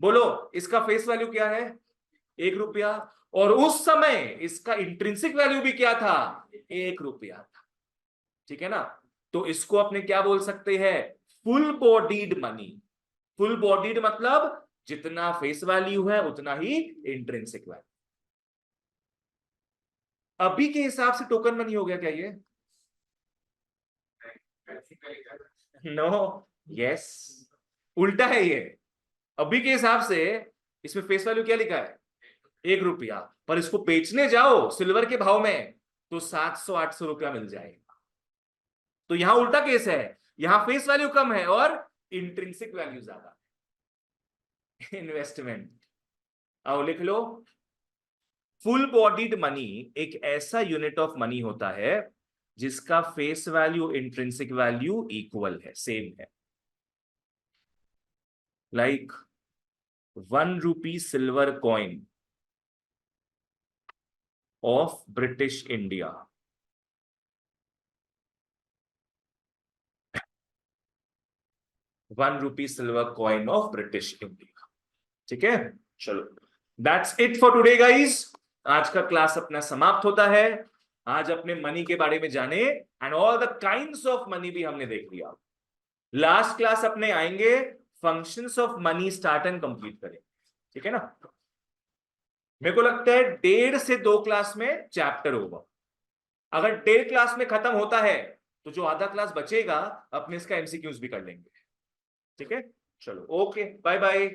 बोलो, इसका फेस वैल्यू क्या है? 1 रुपया. और उस समय इसका इंट्रिंसिक वैल्यू भी क्या था? 1 रुपया था. ठीक है ना. तो इसको अपने क्या बोल सकते हैं? Full bodied money. Full bodied मतलब जितना फेस वैल्यू है उतना ही इंट्रिंसिक वैल्यू. अभी के हिसाब से टोकन मनी हो गया क्या ये? नो, यस, उल्टा है ये. अभी के हिसाब से इसमें फेस वैल्यू क्या लिखा है? 1 रुपया. पर इसको बेचने जाओ सिल्वर के भाव में तो 700-800 रुपया मिल जाएगा. तो यहां उल्टा केस है. यहां फेस वैल्यू कम है और इंट्रिंसिक वैल्यू ज्यादा. इन्वेस्टमेंट. आओ लिख लो, फुल बॉडीड मनी एक ऐसा यूनिट ऑफ मनी होता है जिसका face value intrinsic value equal है, सेम है। Like 1 rupee silver coin of British India, ₹1 silver coin of British India. ठीक है, चलो that's it for today guys. आज का क्लास अपना समाप्त होता है। आज अपने मनी के बारे में जाने and all the kinds of money भी हमने देख लिया। लास्ट क्लास अपने आएंगे, functions of money start and complete करेंगे। ठीक है ना, मेरे को लगता है 1.5 से 2 क्लास में चैप्टर होगा। अगर 1.5 क्लास में खत्म होता है तो जो आधा क्लास बचेगा अपने इसका एमसीक्यूज भी कर लेंगे। ठीक है, चलो ओके, बाय बाय।